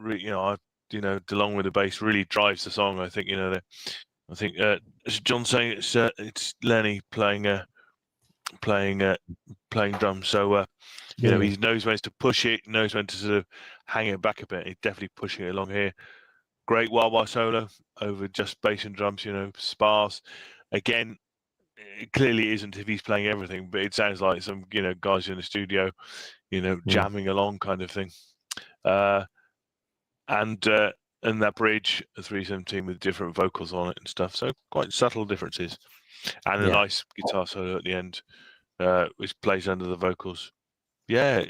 along with the bass really drives the song. I think, you know, as John's saying, it's Lenny playing drums. So you know, he knows when to push it, knows when to sort of hang it back a bit. He's definitely pushing it along here. Great wah-wah solo over just bass and drums, you know, sparse. Again, it clearly isn't if he's playing everything, but it sounds like some, you know, guys in the studio, you know, jamming along kind of thing. And that bridge, a 317 with different vocals on it and stuff. So quite subtle differences. And a nice guitar solo at the end, which plays under the vocals. Yeah,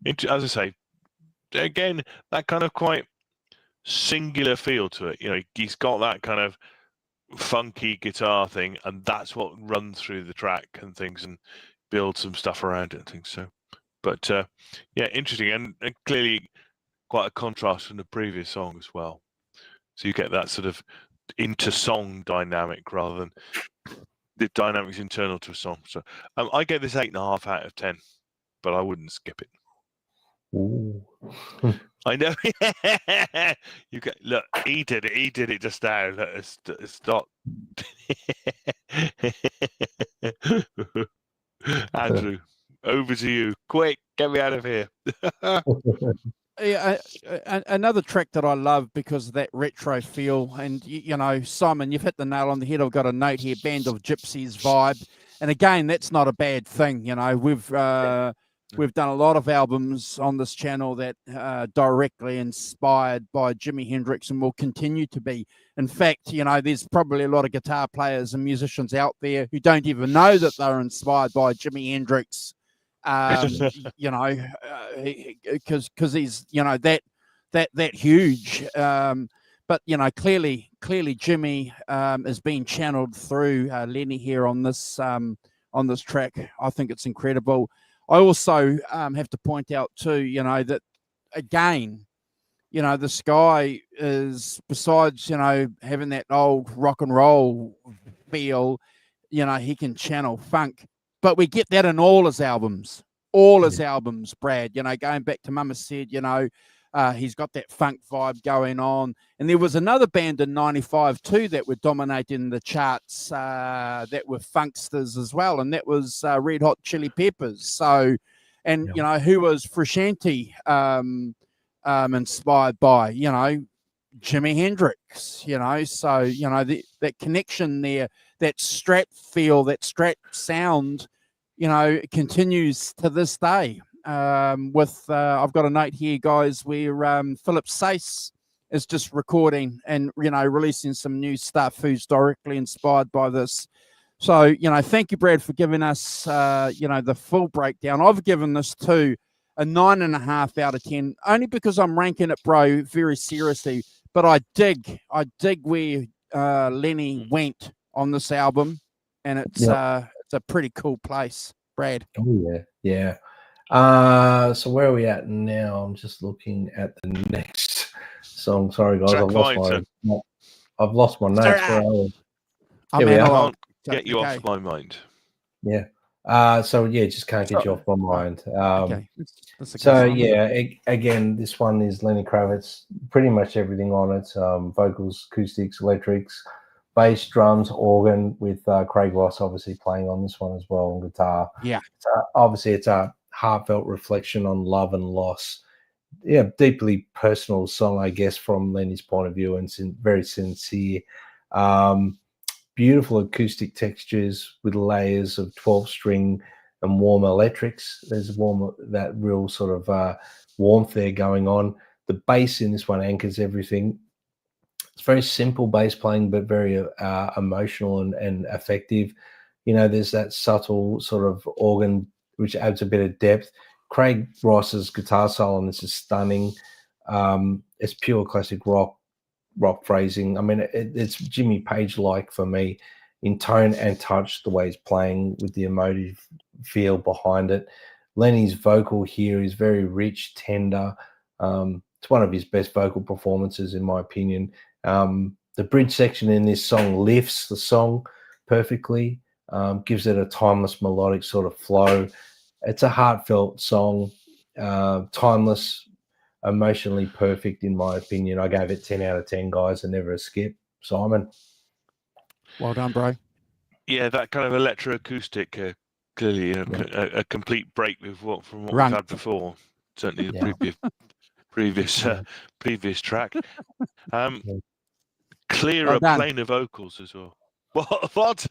as I say, again, that kind of quite singular feel to it. You know, he's got that kind of funky guitar thing, and that's what runs through the track and things, and build some stuff around it and things. So, but yeah, interesting, and clearly quite a contrast from the previous song as well. So you get that sort of inter-song dynamic rather than the dynamics internal to a song. So I get this 8.5 out of 10, but I wouldn't skip it. Ooh. I know. Look, he did it just now. It's not. over to you. Quick, get me out of here. Yeah, another track that I love because of that retro feel, and you know, Simon, you've hit the nail on the head. I've got a note here: Band of Gypsies vibe, and again, that's not a bad thing. You know, we've done a lot of albums on this channel that directly inspired by Jimi Hendrix, and will continue to be. In fact, you know, there's probably a lot of guitar players and musicians out there who don't even know that they're inspired by Jimi Hendrix. You know, because he's, you know, that huge. But you know, clearly Jimmy is being channeled through Lenny here on this track. I think it's incredible. I also have to point out too, you know, that again, you know, this guy is, besides, you know, having that old rock and roll feel, you know, he can channel funk. But we get that in all his albums, Brad. You know, going back to Mama Said, you know, he's got that funk vibe going on. And there was another band in '95 too that were dominating the charts that were funksters as well, and that was Red Hot Chili Peppers. So, and you know, who was Frusciante inspired by? You know, Jimi Hendrix. You know, so you know that connection there, that Strat feel, that Strat sound, you know, it continues to this day. With I've got a note here, guys, where Philip Sace is just recording and, you know, releasing some new stuff who's directly inspired by this. So, you know, thank you, Brad, for giving us you know, the full breakdown. I've given this to a 9.5 out of 10, only because I'm ranking it, bro, very seriously. But I dig where Lenny went on this album, and it's a pretty cool place, Brad. Oh yeah. So where are we at now? I'm just looking at the next song. Sorry guys, I've lost my notes. I can't get you off my mind. Yeah. So yeah, just can't get you off my mind. Okay. So yeah, again, this one is Lenny Kravitz. Pretty much everything on it: vocals, acoustics, electrics, bass, drums, organ, with Craig Ross obviously playing on this one as well on guitar. Yeah. Obviously, it's a heartfelt reflection on love and loss. Yeah, deeply personal song, I guess, from Lenny's point of view, and very sincere. Beautiful acoustic textures with layers of 12-string and warm electrics. There's that real sort of warmth there going on. The bass in this one anchors everything. It's very simple bass playing, but very emotional and effective. You know, there's that subtle sort of organ which adds a bit of depth. Craig Ross's guitar solo on this is stunning. It's pure classic rock phrasing. I mean, it's Jimmy Page-like for me in tone and touch, the way he's playing with the emotive feel behind it. Lenny's vocal here is very rich, tender. It's one of his best vocal performances, in my opinion. The bridge section in this song lifts the song perfectly, gives it a timeless melodic sort of flow. It's a heartfelt song, timeless, emotionally perfect, in my opinion. I gave it 10 out of 10, guys, and never a skip. Simon? Well done, bro. Yeah, that kind of electroacoustic, clearly a complete break with from what we've had before. Certainly the previous track. Clearer, plainer vocals as well. What?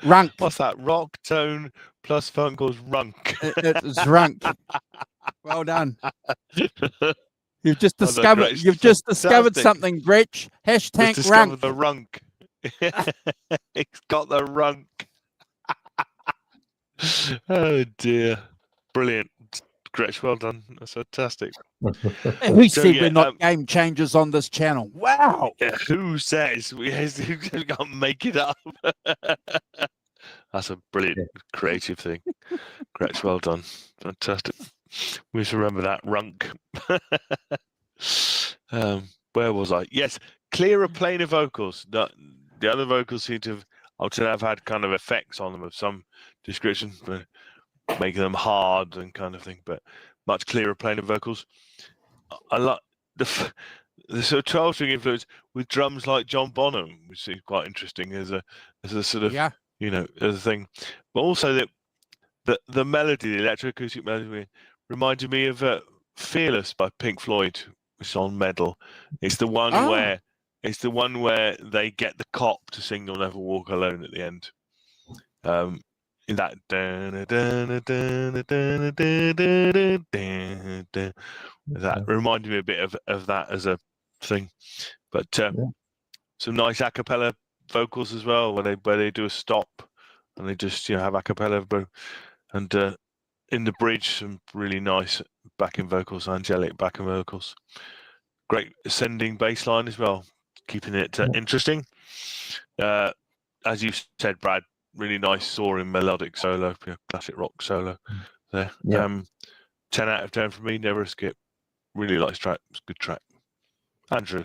Runk. What's that? Rock tone plus funk goes runk. It's runk. Well done. You've just discovered. You've just discovered something, Gretch. Hashtag just runk. The runk. It's got the runk. Oh dear! Brilliant, Gretch. Well done. That's fantastic. Who said we're not game changers on this channel? Wow. Yeah, who says we can't make it up? That's a brilliant creative thing. Gretch, well done. Fantastic. We should remember that. Runk. Where was I? Yes, clearer, plainer vocals. The other vocals seem to have had kind of effects on them of some description, but making them hard and kind of thing, but much clearer, plainer vocals. I like the sort of 12-string influence with drums like John Bonham, which seems quite interesting as a sort of, you know, as a thing. But also that the melody, the electroacoustic melody, reminded me of "Fearless" by Pink Floyd, which is on Medal. It's the one where they get the cop to sing "You'll Never Walk Alone" at the end. In that that reminded me a bit of that as a thing, but some nice a cappella vocals as well, where they do a stop and they just have a cappella, and in the bridge some really nice backing vocals, angelic backing vocals, great ascending bass line as well, keeping it interesting. As you said, Brad, really nice soaring melodic solo, classic rock solo there. 10 out of 10 for me, never a skip. Really likes track. It's a good track. Andrew.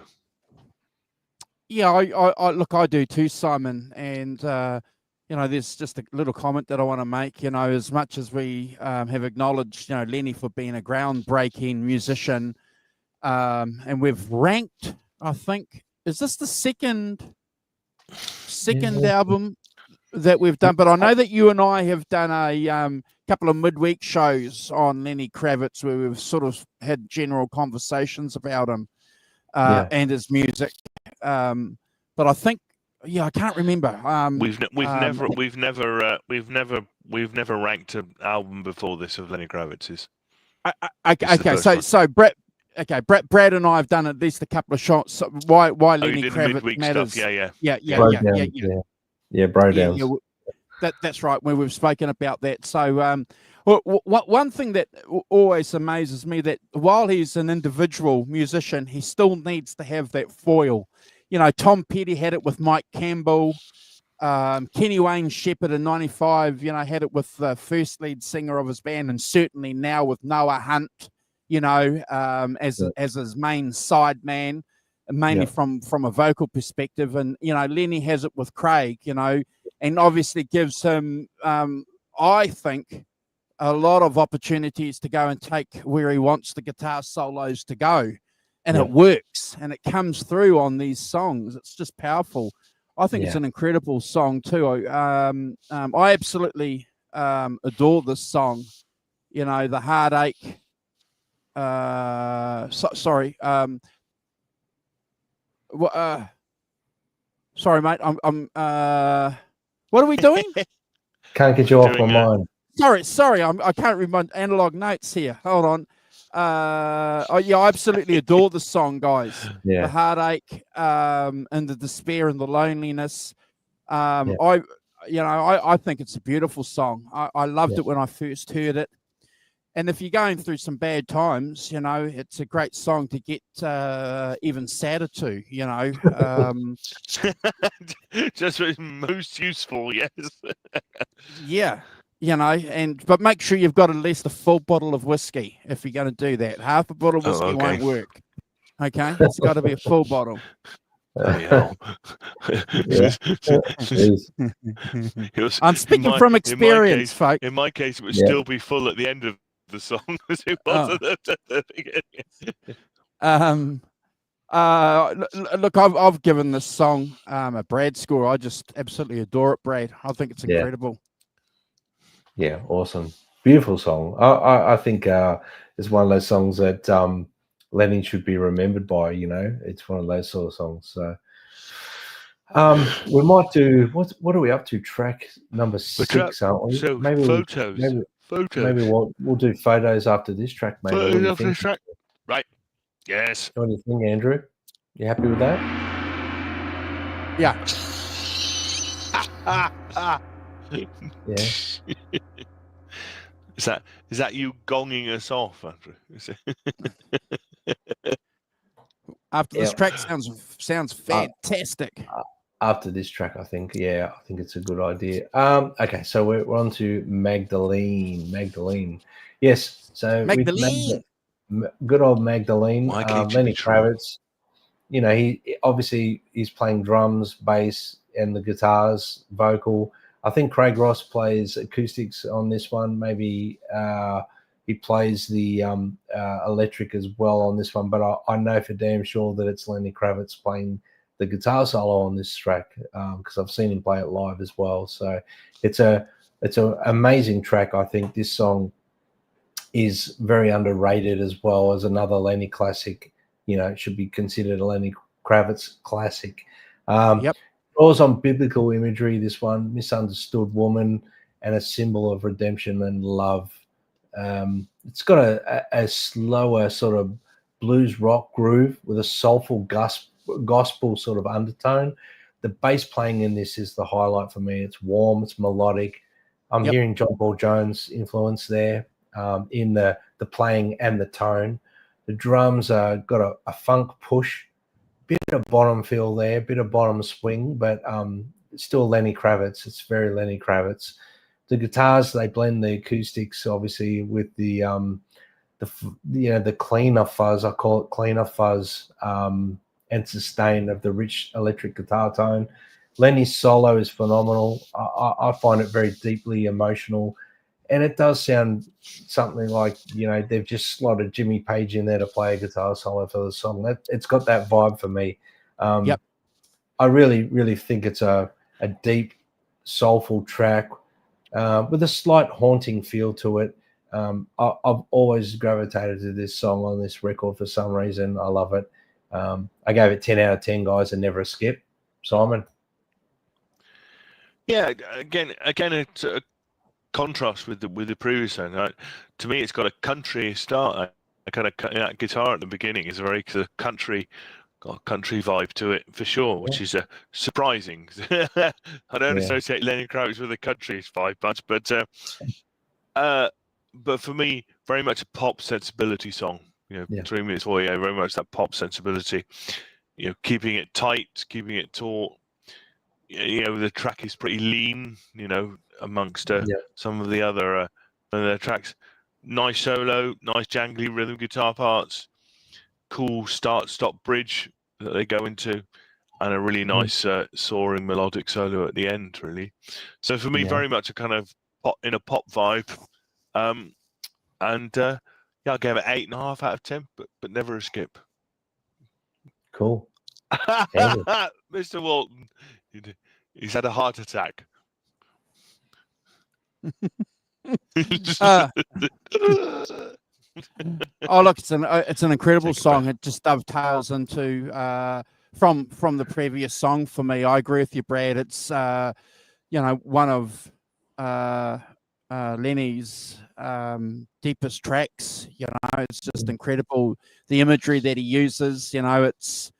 Yeah, I look, I do too, Simon. And there's just a little comment that I want to make. As much as we have acknowledged, Lenny for being a groundbreaking musician, and we've ranked, I think, is this the second album that we've done? But I know that you and I have done a couple of midweek shows on Lenny Kravitz where we've sort of had general conversations about him and his music. But I think, I can't remember. We've never ranked an album before this of Lenny Kravitz's. Brad and I have done at least a couple of shots. Why Lenny Kravitz matters? Bro-downs. That's right. When we've spoken about that. So, one thing that always amazes me, that while he's an individual musician, he still needs to have that foil. Tom Petty had it with Mike Campbell. Kenny Wayne Shepherd in '95, had it with the first lead singer of his band, and certainly now with Noah Hunt, as his main side man, mainly from a vocal perspective. And Lenny has it with Craig, and obviously gives him, I think, a lot of opportunities to go and take where he wants the guitar solos to go. And it works, and it comes through on these songs. It's just powerful. I think it's an incredible song too. I absolutely adore this song. The Heartache. Sorry. Sorry, mate. I'm. What are we doing? Can't get you off my mind. Sorry. I can't read my analog notes here. Hold on. I absolutely adore the song, guys. The heartache, and the despair and the loneliness. I think it's a beautiful song. I loved it when I first heard it. And if you're going through some bad times, it's a great song to get even sadder to, Just what is most useful, yes. But make sure you've got at least a full bottle of whiskey if you're going to do that. Half a bottle of whiskey won't work. Okay? It's got to be a full bottle. I'm speaking from experience, folks. In my case, it would still be full at the end of the song as it was at the beginning. Look, I've given this song a Brad score. I just absolutely adore it, Brad. I think it's incredible. Yeah, awesome. Beautiful song. I think it's one of those songs that Lenny should be remembered by, It's one of those sort of songs. So we might do, what are we up to? Track number 6, aren't we? So maybe photos. Maybe we'll do photos after this track, mate. Photos after this track? Right. Yes. What do you think, Andrew? You happy with that? Yeah. Yeah. Is that you gonging us off, Andrew? After this track sounds fantastic. After this track, I think it's a good idea. Okay, so we're on to Magdalene. Yes, so Magdalene. Good old Magdalene. Lenny Kravitz. He's playing drums, bass, and the guitars, vocal. I think Craig Ross plays acoustics on this one. Maybe he plays the electric as well on this one. But I know for damn sure that it's Lenny Kravitz playing the guitar solo on this track because I've seen him play it live as well. So it's a it's an amazing track. I think this song is very underrated as well as another Lenny classic. You know, it should be considered a Lenny Kravitz classic. Yep. Draws on biblical imagery, this one, misunderstood woman and a symbol of redemption and love. It's got a slower sort of blues rock groove with a soulful gospel sort of undertone. The bass playing in this is the highlight for me. It's warm, it's melodic. I'm hearing John Paul Jones influence there in the playing and the tone. The drums got a funk push, bit of bottom feel there, bit of bottom swing, but it's still Lenny Kravitz. It's very Lenny Kravitz. The guitars, they blend the acoustics obviously with the cleaner fuzz. I call it cleaner fuzz and sustain of the rich electric guitar tone. Lenny's solo is phenomenal. I find it very deeply emotional, and it does sound something like, you know, they've just slotted Jimmy Page in there to play a guitar solo for the song. It's got that vibe for me. I really, really think it's a deep, soulful track with a slight haunting feel to it. I've always gravitated to this song on this record for some reason. I love it. I gave it 10 out of 10, guys, and never a skip. Simon? Yeah, again, it's a contrast with the previous song. Right? To me, it's got a country start. A kind of guitar at the beginning is a very country vibe to it for sure, which is surprising. I don't associate Lenny Kravitz with a country vibe much, but for me, very much a pop sensibility song. You know, 3 minutes away, very much that pop sensibility. You know, keeping it tight, keeping it taut. You know, the track is pretty lean. You know, amongst some of the other tracks. Nice solo, nice jangly rhythm guitar parts, cool start-stop bridge that they go into, and a really nice soaring melodic solo at the end. Really, so for me, very much a kind of pop vibe. I gave it 8.5 out of 10, but never a skip. Cool. Mr. Walton, he's had a heart attack. Oh, look, it's an incredible song. It just dovetails into from the previous song for me. I agree with you, Brad. It's one of Lenny's deepest tracks. You know, it's just incredible, the imagery that he uses. You know, it's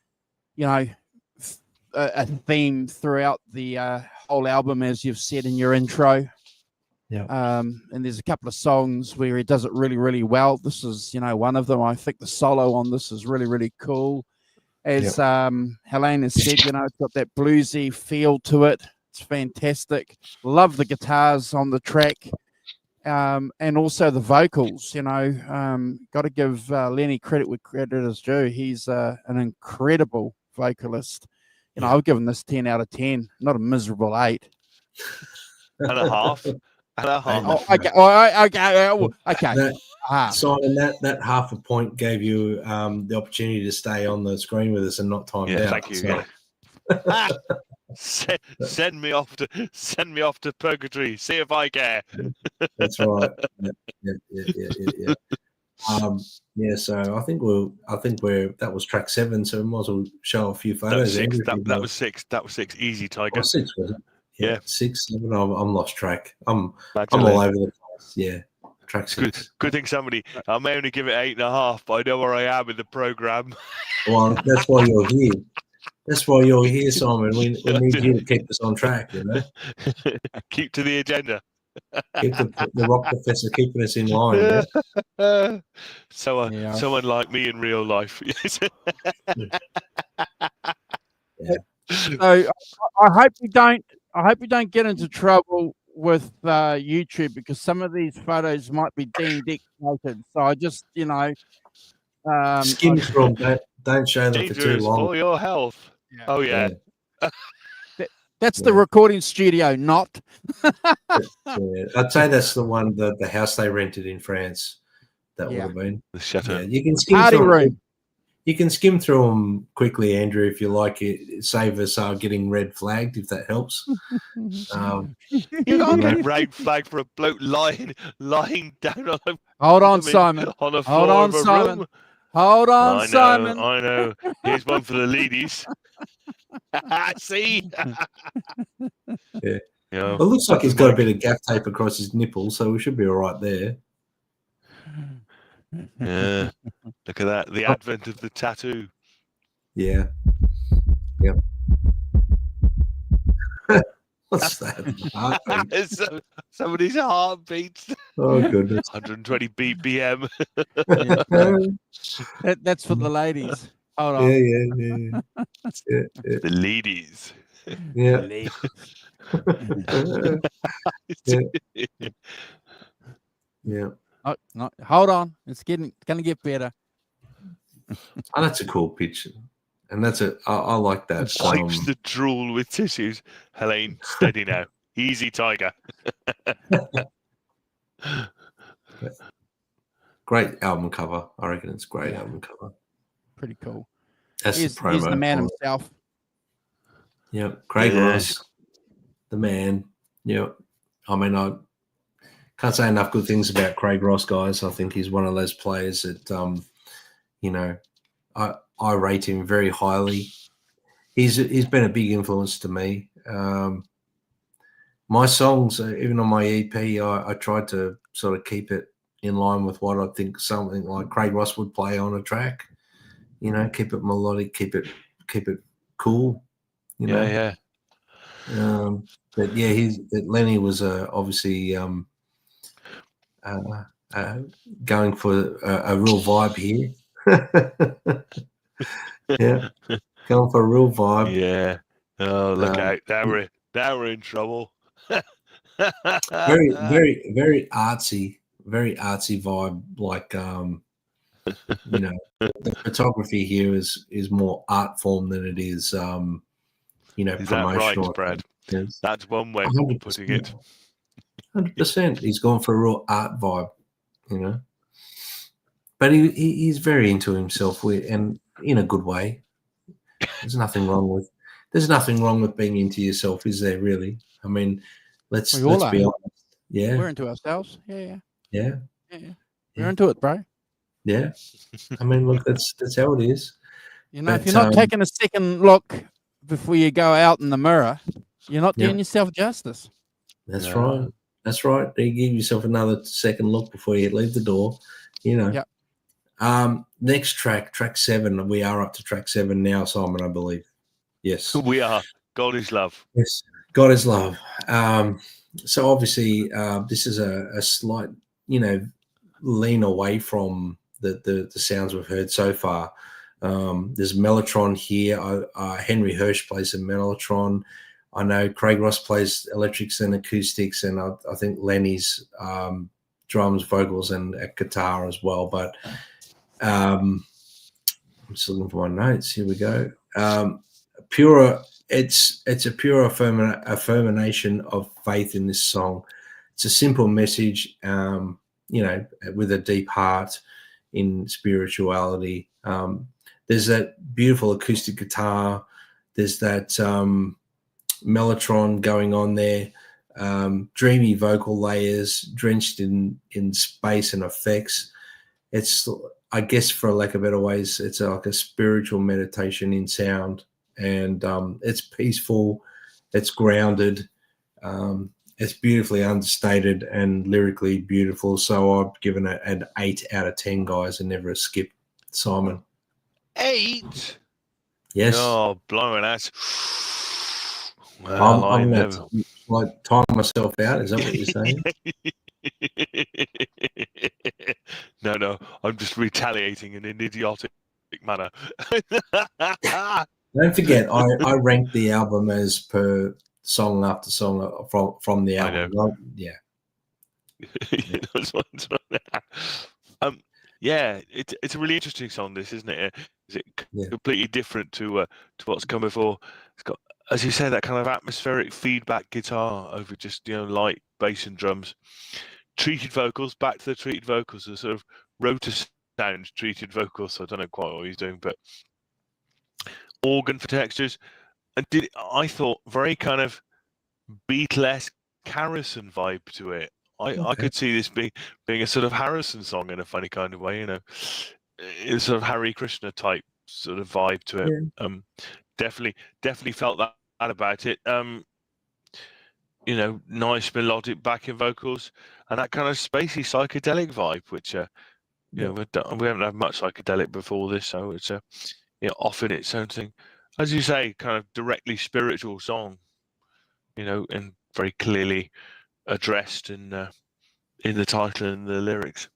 a theme throughout the whole album, as you've said in your intro. And there's a couple of songs where he does it really, really well. This is, one of them. I think the solo on this is really, really cool. As Helene has said, it's got that bluesy feel to it. It's fantastic. Love the guitars on the track, and also the vocals. Got to give Lenny credit where credit is due. He's an incredible vocalist. I've given this 10 out of 10, not a miserable 8. And a half. Oh, okay. Okay. Simon, that half a point gave you the opportunity to stay on the screen with us and not timed out. Thank you. So. Send me off to purgatory. See if I care. That's right. Yeah. So I think that was track 7. So we might as well show a few photos. That was 6. That was 6. Easy, Tiger. 6 was it? Yeah. 6, 7. I'm lost track. I'm all over the place. Yeah. Track 6. Good thing somebody. I may only give it 8.5, but I know where I am in the program. Well, that's why you're here. That's why you're here, Simon. We need you to keep us on track. Keep to the agenda. Keep the rock professor keeping us in line. Someone like me in real life. So I hope you don't get into trouble with YouTube, because some of these photos might be deemed X-rated. So I just skim through them. Don't show them for too long. For your health. Yeah. Oh yeah. That's the recording studio, not. I'd say that's the one, the house they rented in France. That would have been the chateau. You can skim party through room. You can skim through them quickly, Andrew, if you like. It save us getting red flagged, if that helps. You can't get red flag for a bloke lying down on a Hold on, Simon. On the floor of a room. Hold on, Simon. I know. Here's one for the ladies. See? Yeah. Yeah. It looks like he's got a bit of gaff tape across his nipple, so we should be all right there. Yeah. Look at that. The advent of the tattoo. Yeah. Yep. What's that? Somebody's heart beats. Oh, goodness. 120 BPM. That's for the ladies. Hold on. Yeah. The ladies. Yeah. Yeah. Oh, no, hold on. It's going to get better. Oh, that's a cool picture. And I like that. Wipes the drool with tissues. Helene, steady now. Easy, tiger. Great album cover. I reckon it's a great album cover. Pretty cool. That's the promo. He's the man himself. Yep. Craig Ross, the man. Yep. I mean, I can't say enough good things about Craig Ross, guys. I think he's one of those players that, I rate him very highly. He's been a big influence to me. My songs, even on my EP, I tried to sort of keep it in line with what I think something like Craig Ross would play on a track. Keep it melodic, keep it cool. Yeah. But yeah, Lenny was obviously going for a real vibe here. Yeah, going for a real vibe. Yeah. Oh, look out! Now we're in trouble. Very artsy vibe. Like the photography here is more art form than it is Is that promotional. right, Brad? Yes. That's one way of putting it. 100%. He's gone for a real art vibe, But he's very into himself, and in a good way. There's nothing wrong with being into yourself, is there? Really? I mean, let's be honest. Yeah, we're into ourselves. Yeah. We're into it, bro. Yeah. I mean, look, that's how it is. If you're not taking a second look before you go out in the mirror, you're not doing yourself justice. That's right. That's right. You give yourself another second look before you leave the door. Yep. Next track 7. We are up to track 7 now, Simon, I believe. Yes. We are. God is love. Yes. God is love. So obviously, this is a slight, lean away from the sounds we've heard so far. There's mellotron here. Henry Hirsch plays a mellotron. I know Craig Ross plays electrics and acoustics, and I think Lenny's drums, vocals, and a guitar as well. But I'm just looking for my notes. Here we go. It's a pure affirmation of faith in this song. It's a simple message, with a deep heart in spirituality. There's that beautiful acoustic guitar. There's that mellotron going on there. Dreamy vocal layers drenched in space and effects. It's, I guess, for lack of better ways, it's like a spiritual meditation in sound, and it's peaceful, it's grounded, it's beautifully understated and lyrically beautiful. So I've given it an 8 out of 10, guys, and never a skip. Simon. 8? Yes. Oh, blowing ass. Well, I'm going to time myself out. Is that what you're saying? No, I'm just retaliating in an idiotic manner. Don't forget, I ranked the album as per song after song from the album. Right? Yeah. It's a really interesting song. This, isn't it? Is it completely different to what's come before? It's got, as you say, that kind of atmospheric feedback guitar over just light bass and drums. Treated vocals, back to the treated vocals, a sort of rotor sounds, treated vocals. So I don't know quite what he's doing, but organ for textures. And I thought very kind of Beatlesque Harrison vibe to it. I could see this being a sort of Harrison song in a funny kind of way, you know. It's sort of Hare Krishna type sort of vibe to it. Yeah. Definitely felt that about it. You know, nice melodic backing vocals and that kind of spacey psychedelic vibe, which you know, we haven't had much psychedelic before this, so it's you know, often its own thing. As you say, kind of directly spiritual song, you know, and very clearly addressed in the title and the lyrics.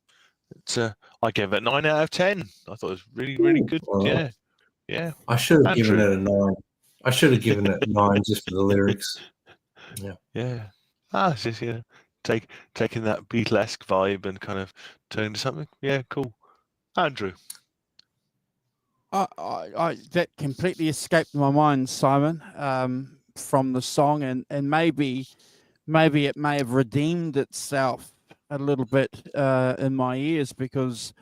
It's I gave it 9 out of 10. I thought it was really good. Well, yeah. I should have given it a 9. I should have given it 9 just for the lyrics. Yeah. It's just, you know, taking that Beatlesque vibe and kind of turning to something. Yeah, cool. Andrew. I that completely escaped my mind, Simon, from the song, and maybe it may have redeemed itself a little bit in my ears, because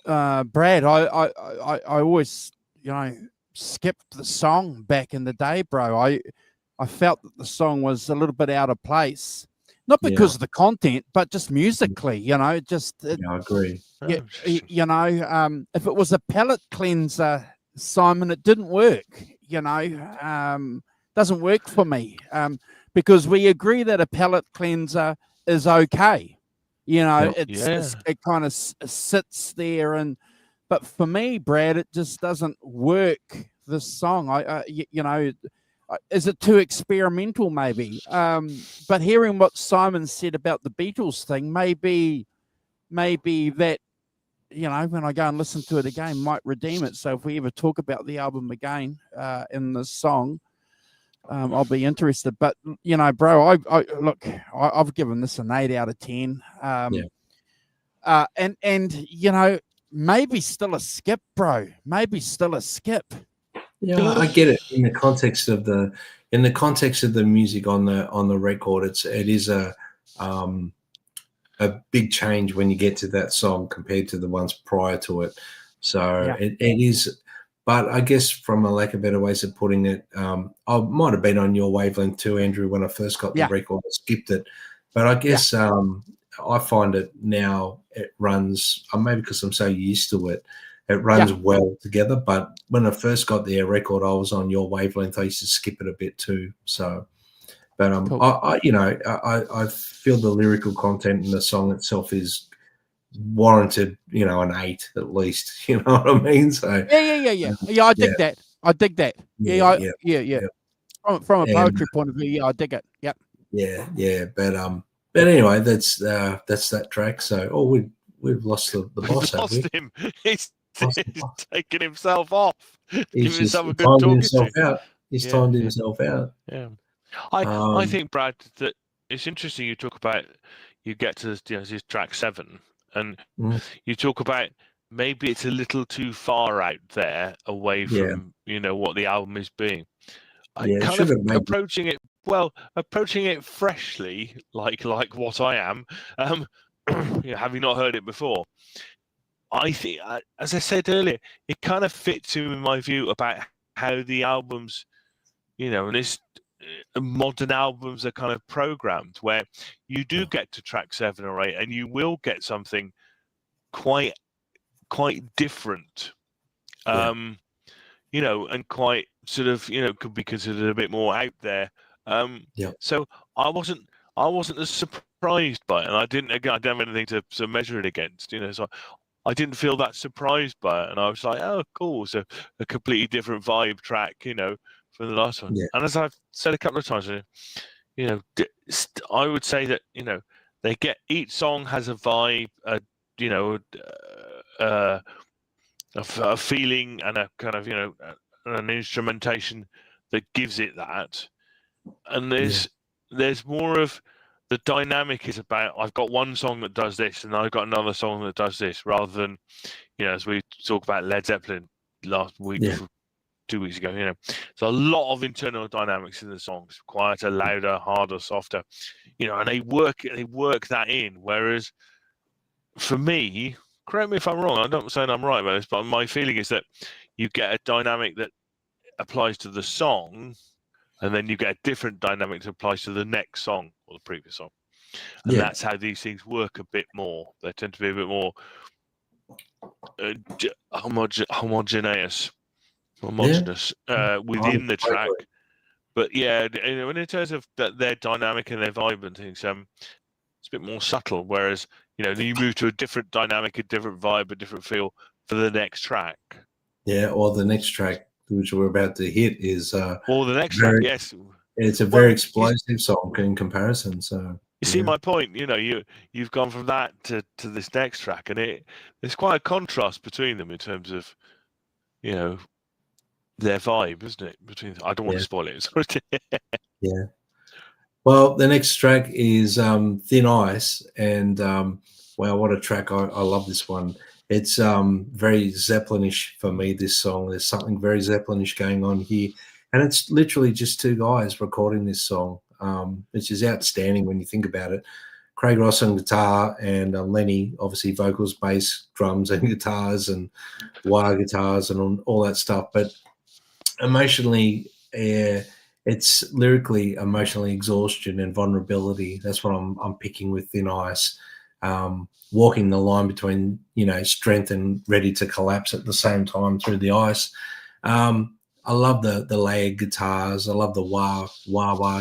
Brad, I always, you know, skipped the song back in the day, bro. I felt that the song was a little bit out of place, not because of the content, but just musically, you know. I agree. You know, if it was a palate cleanser, Simon, it didn't work. You know, doesn't work for me, because we agree that a palate cleanser is okay. You know, it kind of sits there, but for me, Brad, it just doesn't work. This song, you know, is it too experimental? Maybe. But hearing what Simon said about the Beatles thing, maybe that, you know, when I go and listen to it again, might redeem it. So if we ever talk about the album again in this song, I'll be interested. But, you know, bro, I've given this an 8 out of 10. And you know, maybe still a skip, bro. Maybe still a skip. Yeah, I get it in the context of the music on the record. It is a big change when you get to that song compared to the ones prior to it. So it is, but I guess from a lack of better ways of putting it, I might have been on your wavelength too, Andrew, when I first got the record. I skipped it, but I guess I find it now, it runs, maybe because I'm so used to it, it runs well together. But when I first got the record, I was on your wavelength. I used to skip it a bit too. So, but cool. I feel the lyrical content in the song itself is warranted, you know, an 8 at least. You know what I mean? So yeah. I dig that. I dig that. Yeah. From a poetry point of view, I dig it. Yep. Yeah. But anyway, that's that track. So, we've lost the boss. We've lost him. He's taking himself off. He's Giving himself a good talking to. He's timed himself out. Yeah. I think, Brad, that it's interesting you talk about, you get to this track 7 and you talk about maybe it's a little too far out there away from what the album is being. Kind of approaching it freshly, like what I am, having not heard it before. I think, as I said earlier, it kind of fits in my view about how the albums, and this modern albums are kind of programmed, where you do get to track 7 or 8 and you will get something quite different, and quite sort of, could be considered a bit more out there. So I wasn't as surprised by it, and I didn't have anything to measure it against, so I didn't feel that surprised by it, and I was like, oh, cool, so a completely different vibe track, from the last one. And as I've said a couple of times, I would say that, they get, each song has a vibe, a feeling and a kind of, an instrumentation that gives it that. And there's more of the dynamic is about, I've got one song that does this and I've got another song that does this, rather than, as we talk about Led Zeppelin last week, 2 weeks ago, there's a lot of internal dynamics in the songs, quieter, louder, harder, softer, and they work that in. Whereas for me, correct me if I'm wrong. I'm not saying I'm right about this, but my feeling is that you get a dynamic that applies to the song, and then you get a different dynamic that applies to the next song or the previous song. And that's how these things work a bit more. They tend to be a bit more homogeneous within the track. But yeah, in terms of their dynamic and their vibe and things, it's a bit more subtle. Whereas, you move to a different dynamic, a different vibe, a different feel for the next track. Yeah, or the next track, which we're about to hit, is or the next track. Yes, it's a very explosive song in comparison. So you see my point. You've gone from that to this next track, and there's quite a contrast between them in terms of their vibe, isn't it? I don't want to spoil it. Yeah. Well, the next track is Thin Ice, and wow, what a track! I love this one. It's very Zeppelinish for me, this song. There's something very Zeppelinish going on here. And it's literally just two guys recording this song, which is outstanding when you think about it. Craig Ross on guitar and Lenny, obviously vocals, bass, drums and guitars and wire guitars and all that stuff. But emotionally, it's lyrically, emotionally exhaustion and vulnerability. That's what I'm picking with Thin Ice. Walking the line between, strength and ready to collapse at the same time through the ice. I love the layered guitars. I love the wah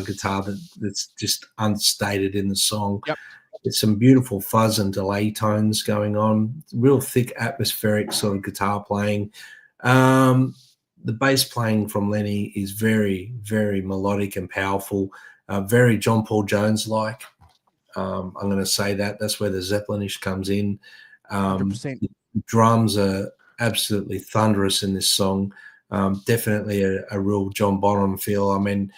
guitar that's just unstated in the song. Yep. There's some beautiful fuzz and delay tones going on. Real thick atmospheric sort of guitar playing. The bass playing from Lenny is very, very melodic and powerful. Very John Paul Jones-like. I'm going to say that's where the Zeppelinish comes in. 100%. The drums are absolutely thunderous in this song. Definitely a real John Bonham feel. I mean,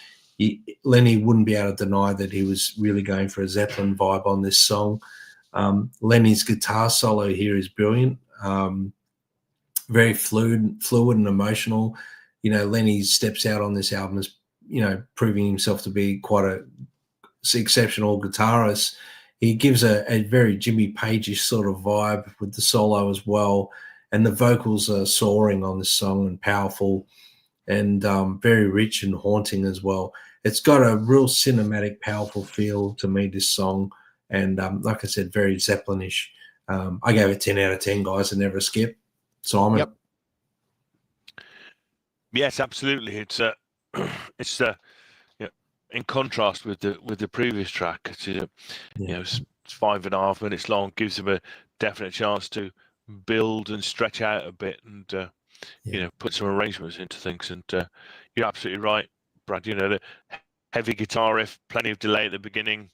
Lenny wouldn't be able to deny that he was really going for a Zeppelin vibe on this song. Lenny's guitar solo here is brilliant. Very fluid and emotional. Lenny steps out on this album as, proving himself to be quite a exceptional guitarist. He gives a very Jimmy Page-ish sort of vibe with the solo as well, and the vocals are soaring on this song and powerful and very rich and haunting as well. It's got a real cinematic, powerful feel to me, this song, and like I said, very Zeppelinish. I gave it 10 out of 10, guys, and never a skip. Simon? Yep. Yes, absolutely. It's in contrast with the previous track. It's, it's 5.5 minutes long, gives them a definite chance to build and stretch out a bit and put some arrangements into things. And you're absolutely right, Brad. The heavy guitar riff, plenty of delay at the beginning,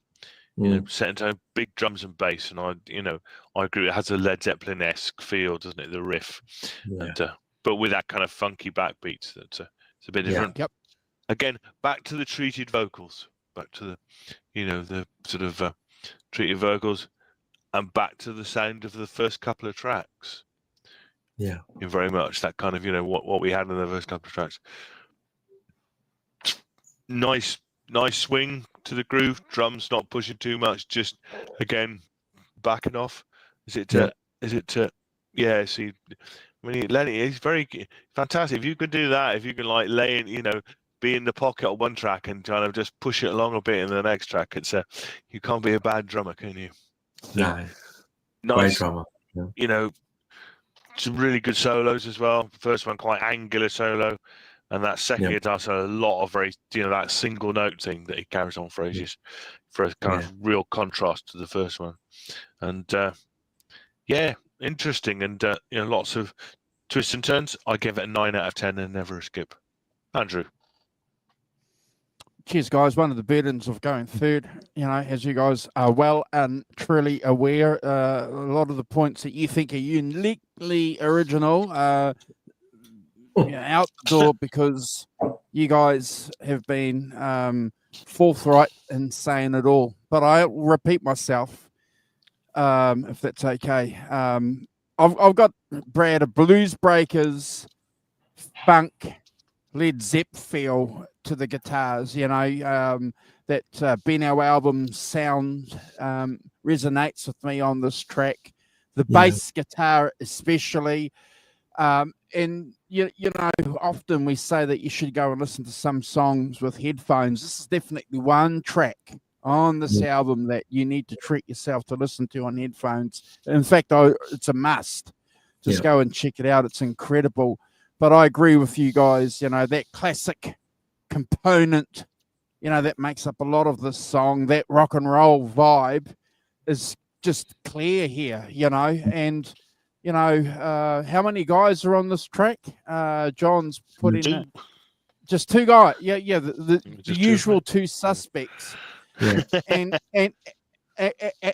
setting tone, big drums and bass. And I agree, it has a Led Zeppelin-esque feel, doesn't it, the riff? And, but with that kind of funky backbeats, it's a bit different. Yep. Again, back to the treated vocals, back to the, the sort of treated vocals, and back to the sound of the first couple of tracks. Yeah, very much that kind of, what we had in the first couple of tracks. Nice swing to the groove. Drums not pushing too much, just again backing off. See. Lenny, he's very fantastic. If you could do that, if you can lay in, be in the pocket on one track and kind of just push it along a bit in the next track, you can't be a bad drummer, can you? No. Nice Great drummer. Yeah. Some really good solos as well. First one quite angular solo, and that second guitar solo, a lot of very, that single note thing that he carries on for ages, for a kind of real contrast to the first one. And interesting, and lots of twists and turns. I give it a 9 out of 10 and never a skip. Andrew. Cheers, guys. One of the burdens of going third, as you guys are well and truly aware, a lot of the points that you think are uniquely original out the door because you guys have been forthright in saying it all. But I'll repeat myself, if that's okay. I've got, Brad, a Blues Breakers, funk, Led Zepp feel to the guitars, that Beno album sound resonates with me on this track. the bass guitar especially. And you know, often we say that you should go and listen to some songs with headphones. This is definitely one track on this album that you need to treat yourself to listen to on headphones. In fact, it's a must. Just go and check it out. It's incredible. But I agree with you guys, you know, that classic component, you know, that makes up a lot of this song, that rock and roll vibe is just clear here, you know. And you know, how many guys are on this track? John's put in just 2 guys. Yeah, the usual 2 suspects. Yeah.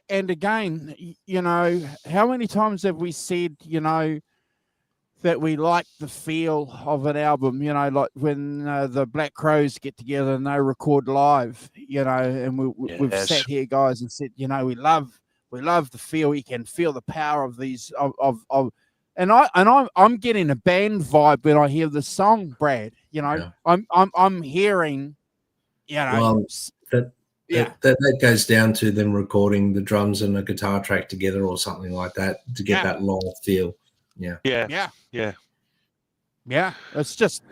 And again, you know, how many times have we said, you know, that we like the feel of an album, you know, like when the Black Crowes get together and they record live, you know, and we've sat here, guys, and said, you know, we love the feel. You can feel the power of these and I'm getting a band vibe when I hear this song, Brad. You know, I'm hearing, you know, that goes down to them recording the drums and a guitar track together or something like that to get that live feel. Yeah. It's just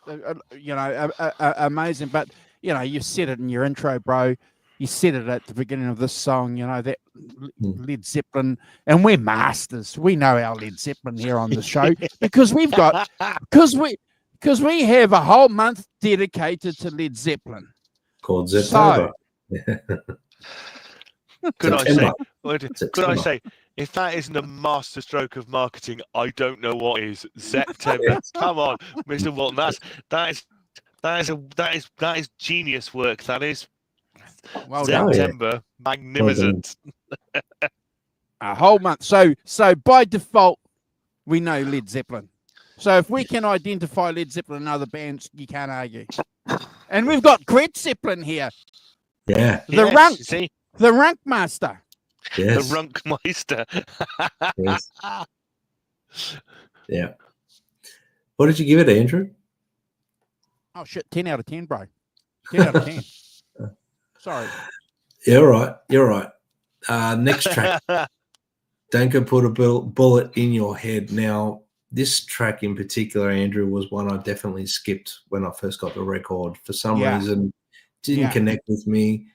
you know, amazing. But you know, you said it in your intro, bro. You said it at the beginning of this song, you know, that Led Zeppelin, and we're masters. We know our Led Zeppelin here on the show because we have a whole month dedicated to Led Zeppelin. Called Zeppelin. Could I say, if that isn't a masterstroke of marketing, I don't know what is. September. Come on, Mr. Walton. That is genius work. That is. Well September, done. magnificent. A whole month. So by default, we know Led Zeppelin. So if we can identify Led Zeppelin and other bands, you can't argue. And we've got Gret Zeppelin here. Yeah. The Runk Master. Yes. The Runkmeister. Yes. Yeah. What did you give it, Andrew? Oh, shit. 10 out of 10, bro. 10 out of 10. Sorry. You're right. Next track. Don't go put a bullet in your head. Now, this track in particular, Andrew, was one I definitely skipped when I first got the record. For some reason, didn't connect with me.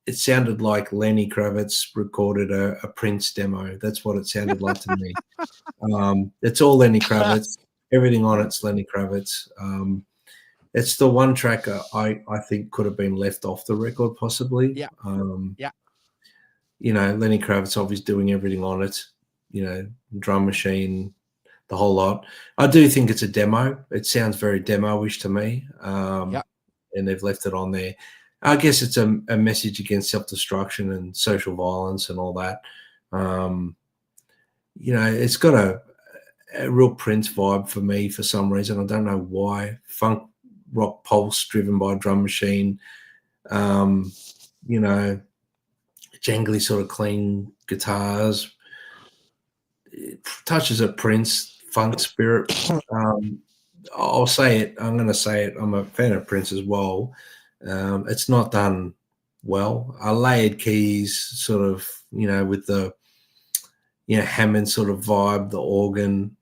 It sounded like Lenny Kravitz recorded a Prince demo. That's what it sounded like to me. It's all Lenny Kravitz. Everything on it's Lenny Kravitz. It's the one track I think could have been left off the record, possibly. Yeah. You know, Lenny Kravitz obviously doing everything on it. You know, drum machine, the whole lot. I do think it's a demo. It sounds very demo-ish to me. And they've left it on there. I guess it's a message against self-destruction and social violence and all that. You know, it's got a real Prince vibe for me for some reason. I don't know why. Funk rock pulse driven by a drum machine. You know, jangly sort of clean guitars. It touches a Prince funk spirit. I'll say it. I'm going to say it. I'm a fan of Prince as well. It's not done well. Layered keys, sort of, you know, with the, you know, Hammond sort of vibe, the organ,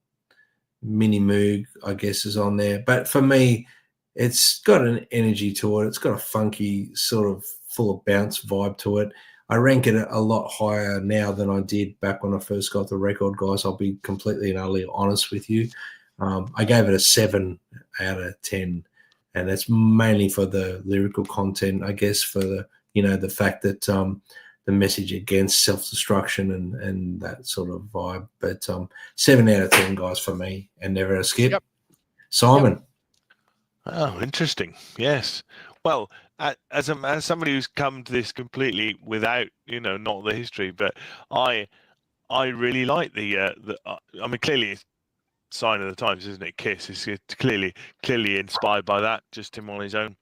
Mini Moog, I guess, is on there. But for me, it's got an energy to it. It's got a funky sort of full of bounce vibe to it. I rank it a lot higher now than I did back when I first got the record, guys. I'll be completely and utterly honest with you. I gave it a 7 out of 10. And that's mainly for the lyrical content, I guess, for the, you know, the fact that the message against self-destruction and that sort of vibe. But 7 out of 10, guys, for me, and never a skip. Yep. Simon. Oh, interesting. Yes. Well, as somebody who's come to this completely without, you know, not the history, but I really like the I mean, clearly it's sign of the times, isn't it? Kiss is clearly inspired by that, just him on his own,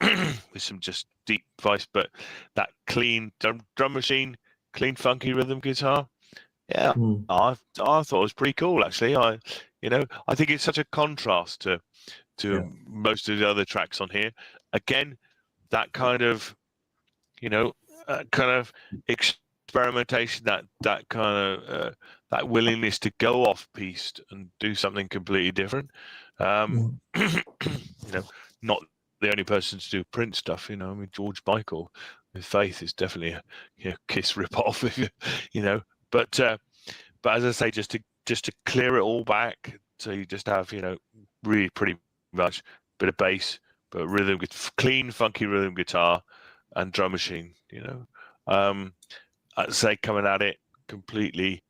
with some just deep voice, but that clean drum machine, clean funky rhythm guitar. Yeah, I thought it was pretty cool, actually. I think it's such a contrast to most of the other tracks on here. Again, that kind of, you know, kind of experimentation, that kind of that willingness to go off piste and do something completely different. You know, not the only person to do Prince stuff. You know, I mean, George Michael with Faith is definitely a Kiss rip-off. You know, but as I say, just to clear it all back, so you just have really pretty much a bit of bass, but rhythm, clean, funky rhythm guitar and drum machine. I'd say coming at it completely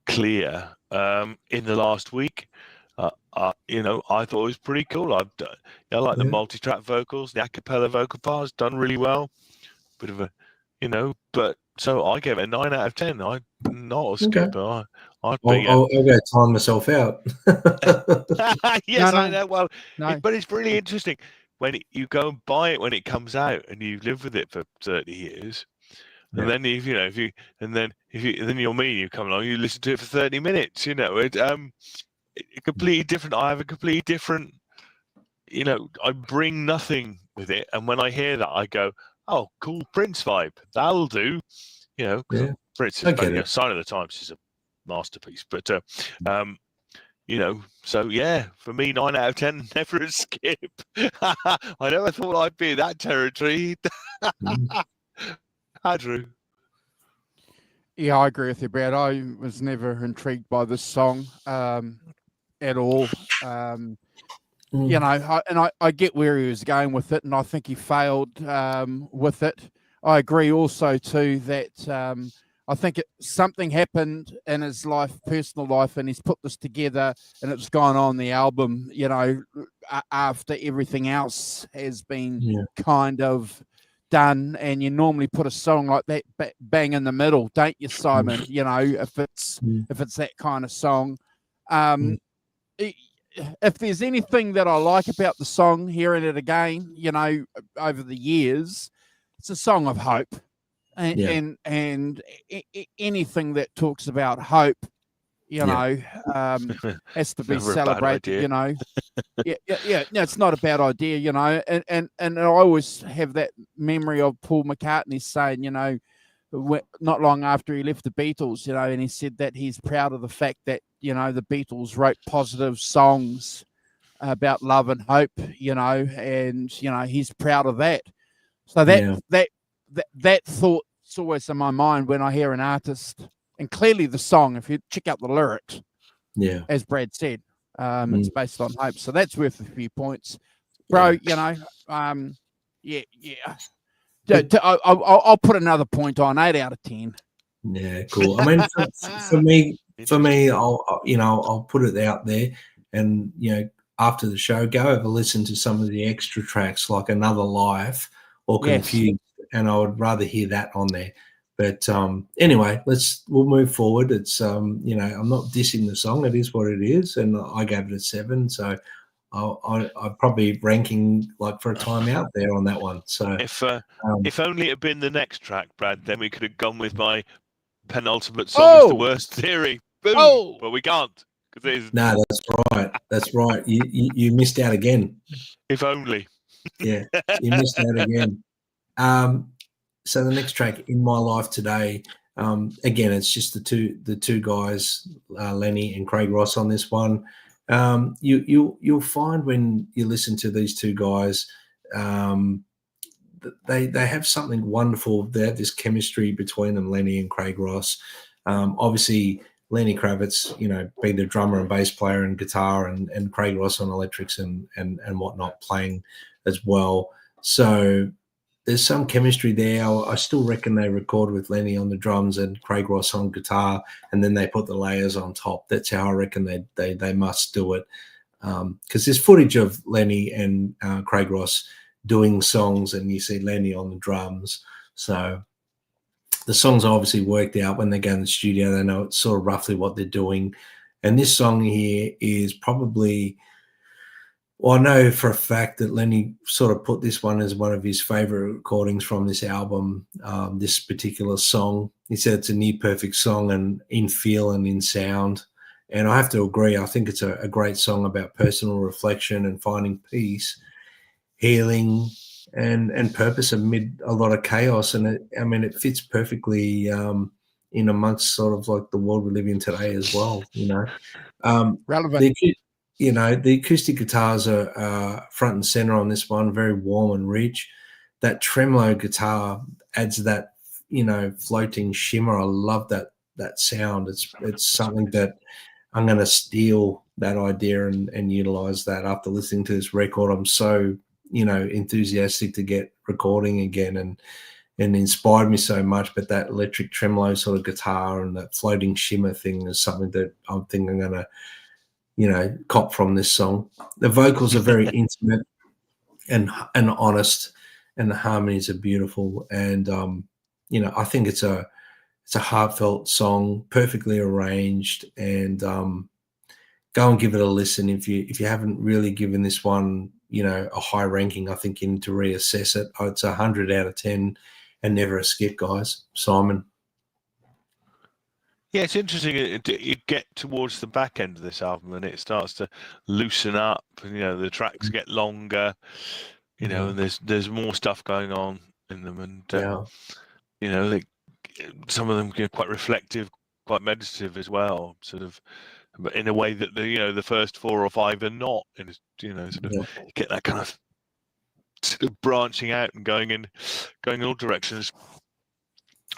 clear in the last week. I thought it was pretty cool. I like the multi-track vocals, the a cappella vocal parts done really well. Bit of a, but so I gave it a 9 out of 10. I'm not a skipper. I'll go time myself out. Yes, I know. Well, but it's really interesting when you go and buy it when it comes out and you live with it for 30 years. And then if you're me, you come along, you listen to it for 30 minutes. Completely different. I have a completely different. I bring nothing with it, and when I hear that, I go, "Oh, cool Prince vibe. That'll do." Prince is Sign of the Times is a masterpiece, but so yeah, for me, 9 out of 10, never a skip. I never thought I'd be in that territory. Andrew. Yeah, I agree with you, Brad. I was never intrigued by this song at all. I get where he was going with it, and I think he failed with it. I agree also too that I think something happened in his life, personal life, and he's put this together, and it's gone on the album. After everything else has been kind of done, and you normally put a song like that bang in the middle, don't you, Simon? If it's that kind of song. If there's anything that I like about the song, hearing it again, over the years, it's a song of hope, and anything that talks about hope, has to be celebrated. No, it's not a bad idea, and I always have that memory of Paul McCartney saying, not long after he left the Beatles, and he said that he's proud of the fact that the Beatles wrote positive songs about love and hope, and he's proud of that. So that thought's always in my mind when I hear an artist, and clearly the song, if you check out the lyrics, as Brad said, it's based on hope. So that's worth a few points, bro. I'll put another point on, 8 out of 10. Yeah, cool. I mean, for me, I'll put it out there, and after the show, go have a listen to some of the extra tracks, like Another Life or Confused, and I would rather hear that on there. But anyway, we'll move forward. It's I'm not dissing the song; it is what it is, and I gave it a 7. So I'm probably ranking like for a timeout there on that one. So if only it had been the next track, Brad, then we could have gone with my penultimate song is the worst theory. Boom! But we can't. No, that's right. You missed out again. If only. Yeah, you missed out again. So the next track, In My Life Today, again, it's just the two guys, Lenny and Craig Ross on this one. You'll find when you listen to these two guys, they have something wonderful. They have this chemistry between them, Lenny and Craig Ross. Obviously, Lenny Kravitz, being the drummer and bass player and guitar, and Craig Ross on electrics and whatnot, playing as well. So there's some chemistry there. I still reckon they recorded with Lenny on the drums and Craig Ross on guitar, and then they put the layers on top. That's how I reckon they must do it. Because there's footage of Lenny and Craig Ross doing songs, and you see Lenny on the drums. So the songs are obviously worked out when they go in the studio. They know it's sort of roughly what they're doing. And this song here is probably... Well, I know for a fact that Lenny sort of put this one as one of his favorite recordings from this album, this particular song. He said it's a near perfect song and in feel and in sound. And I have to agree. I think it's a great song about personal reflection and finding peace, healing, and purpose amid a lot of chaos. And it fits perfectly in amongst sort of like the world we live in today as well. Relevant. The acoustic guitars are front and center on this one, very warm and rich. That tremolo guitar adds that, floating shimmer. I love that sound. It's something that I'm going to steal that idea and utilize that after listening to this record. I'm so, enthusiastic to get recording again and inspired me so much. But that electric tremolo sort of guitar and that floating shimmer thing is something that I'm thinking I'm going to, cop from this song. The vocals are very intimate and honest, and the harmonies are beautiful. And, I think it's a heartfelt song, perfectly arranged, and go and give it a listen. If you haven't really given this one, a high ranking, I think you need to reassess it. It's 100 out of 10 and never a skip, guys. Simon. Yeah, it's interesting. You get towards the back end of this album and it starts to loosen up, and the tracks get longer, and there's more stuff going on in them, and some of them get quite reflective, quite meditative as well, sort of, but in a way that the first 4 or 5 are not. And you get that kind of sort of branching out and going in all directions.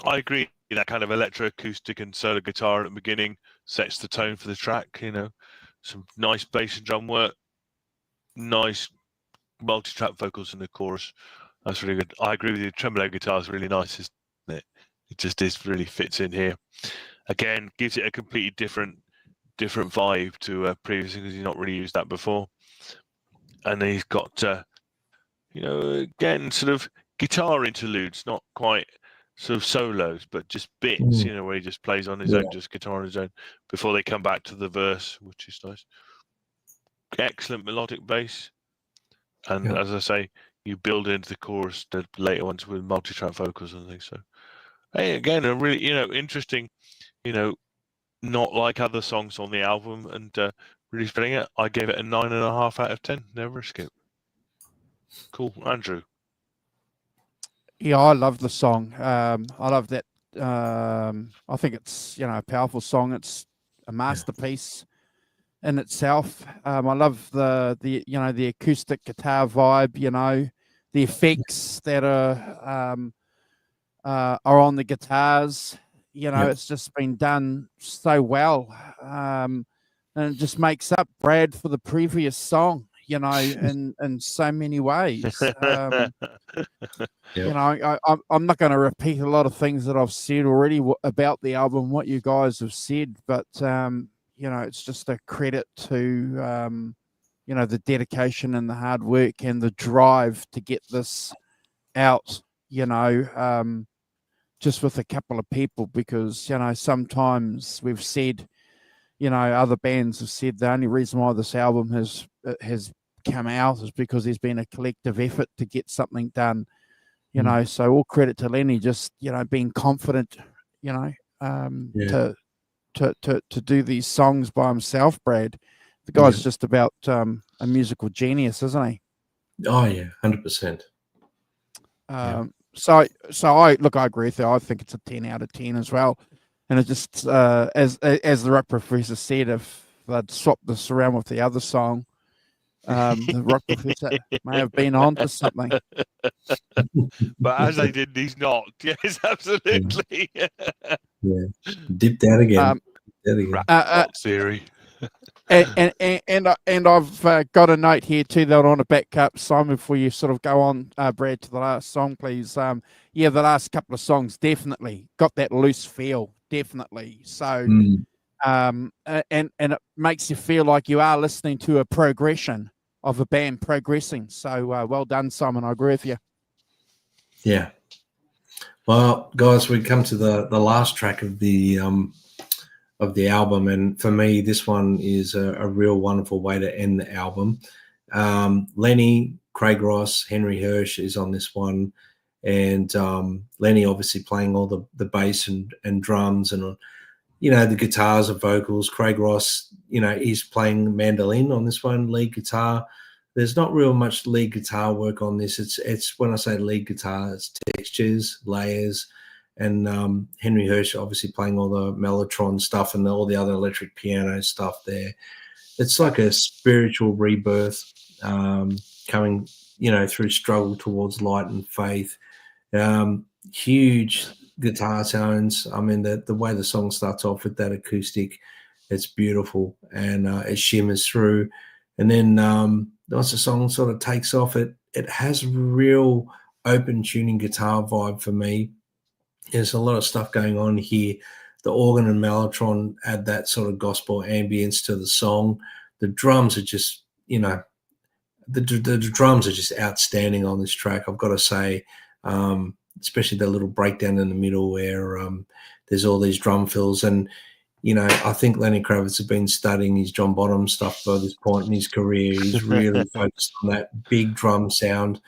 I agree. That kind of electroacoustic and solo guitar at the beginning sets the tone for the track. Some nice bass and drum work, nice multi-track vocals in the chorus. That's really good. I agree with you. Tremolo guitar is really nice, isn't it? It just really fits in here. Again, gives it a completely different vibe to previously, because he's not really used that before. And then he's got, again, sort of guitar interludes, not quite sort of solos, but just bits, where he just plays on his own, just guitar on his own, before they come back to the verse, which is nice. Excellent melodic bass. And as I say, you build into the chorus the later ones with multi-track vocals and things. So, hey, again, a really, interesting, not like other songs on the album, and really fitting it. I gave it a 9.5 out of 10. Never a skip. Cool. Andrew. Yeah, I love the song. I love that. I think it's, a powerful song. It's a masterpiece in itself. I love the acoustic guitar vibe, the effects that are on the guitars. It's just been done so well. And it just makes up, Brad, for the previous song, in so many ways. I'm not going to repeat a lot of things that I've said already about the album, what you guys have said, but, it's just a credit to, the dedication and the hard work and the drive to get this out, just with a couple of people, because, sometimes we've said, other bands have said the only reason why this album has come out is because there's been a collective effort to get something done, so all credit to Lenny, just, being confident, to do these songs by himself, Brad. The guy's just about a musical genius, isn't he? Oh yeah, 100%. So I agree with you. I think it's a 10 out of 10 as well. And it just, as the rock professor said, if they'd swapped this around with the other song, the rock professor may have been on to something. But as they did, he's not. Yes, absolutely. Dipped out again. Theory. And I've got a note here too that I want to back up, Simon, before you sort of go on, Brad, to the last song, please. The last couple of songs definitely got that loose feel, definitely. So, and it makes you feel like you are listening to a progression of a band progressing. So, well done, Simon. I agree with you. Yeah. Well, guys, we come to the last track of the album, and for me, this one is a real wonderful way to end the album. Lenny, Craig Ross, Henry Hirsch is on this one, and Lenny obviously playing all the bass and drums and the guitars and vocals. Craig Ross, he's playing mandolin on this one, lead guitar. there's not real much lead guitar work on this. It's when I say lead guitar, it's textures, layers, and Henry Hirsch obviously playing all the mellotron stuff and all the other electric piano stuff there. It's like a spiritual rebirth coming, through struggle towards light and faith. Huge guitar tones. I mean, the way the song starts off with that acoustic, it's beautiful, and it shimmers through. And then once the song sort of takes off, it has real open tuning guitar vibe for me. There's a lot of stuff going on here. The organ and mellotron add that sort of gospel ambience to the song. The drums are just, the drums are just outstanding on this track, I've got to say. Especially the little breakdown in the middle where there's all these drum fills. And, I think Lenny Kravitz has been studying his John Bonham stuff by this point in his career. He's really focused on that big drum sound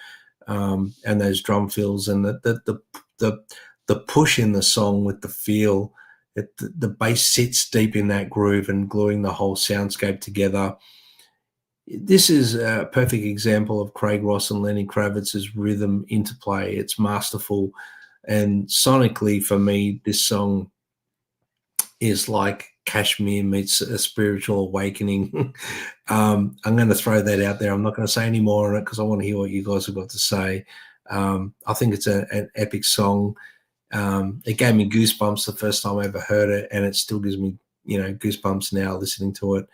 and those drum fills, and the push in the song with the feel. The bass sits deep in that groove and gluing the whole soundscape together. This is a perfect example of Craig Ross and Lenny Kravitz's rhythm interplay. It's masterful. And sonically, for me, this song is like Kashmir meets a spiritual awakening. I'm going to throw that out there. I'm not going to say any more on it because I want to hear what you guys have got to say. I think it's an epic song. It gave me goosebumps the first time I ever heard it, and it still gives me, goosebumps now listening to it.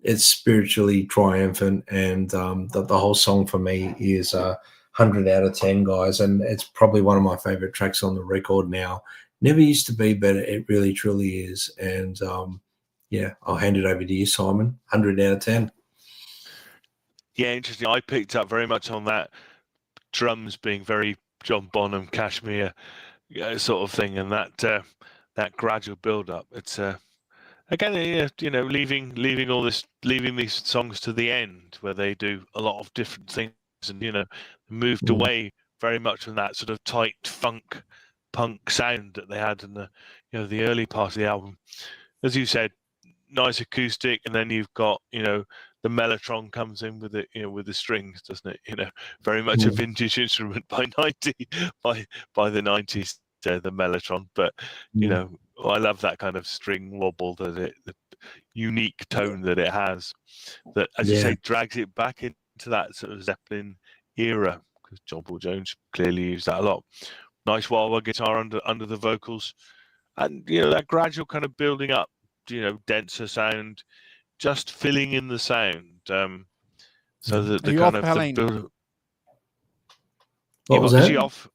It's spiritually triumphant, and the whole song for me is 100 out of 10, guys, and it's probably one of my favorite tracks on the record now. Never used to be, but it really, truly is. And, I'll hand it over to you, Simon. 100 out of 10. Yeah, interesting. I picked up very much on that drums being very John Bonham, Kashmir sort of thing, and that gradual build-up. It's again, leaving these songs to the end where they do a lot of different things, and moved away very much from that sort of tight punk sound that they had in the early part of the album. As you said, nice acoustic, and then you've got the mellotron comes in with it, with the strings, doesn't it? Very much a vintage instrument by the 90s, the mellotron. But I love that kind of string wobble the unique tone that it has. That, as you say, drags it back into that sort of Zeppelin era, because John Paul Jones clearly used that a lot. Nice wah-wah guitar under the vocals, and that gradual kind of building up, denser sound, just filling in the sound. So that the kind of the build. What was that? Off?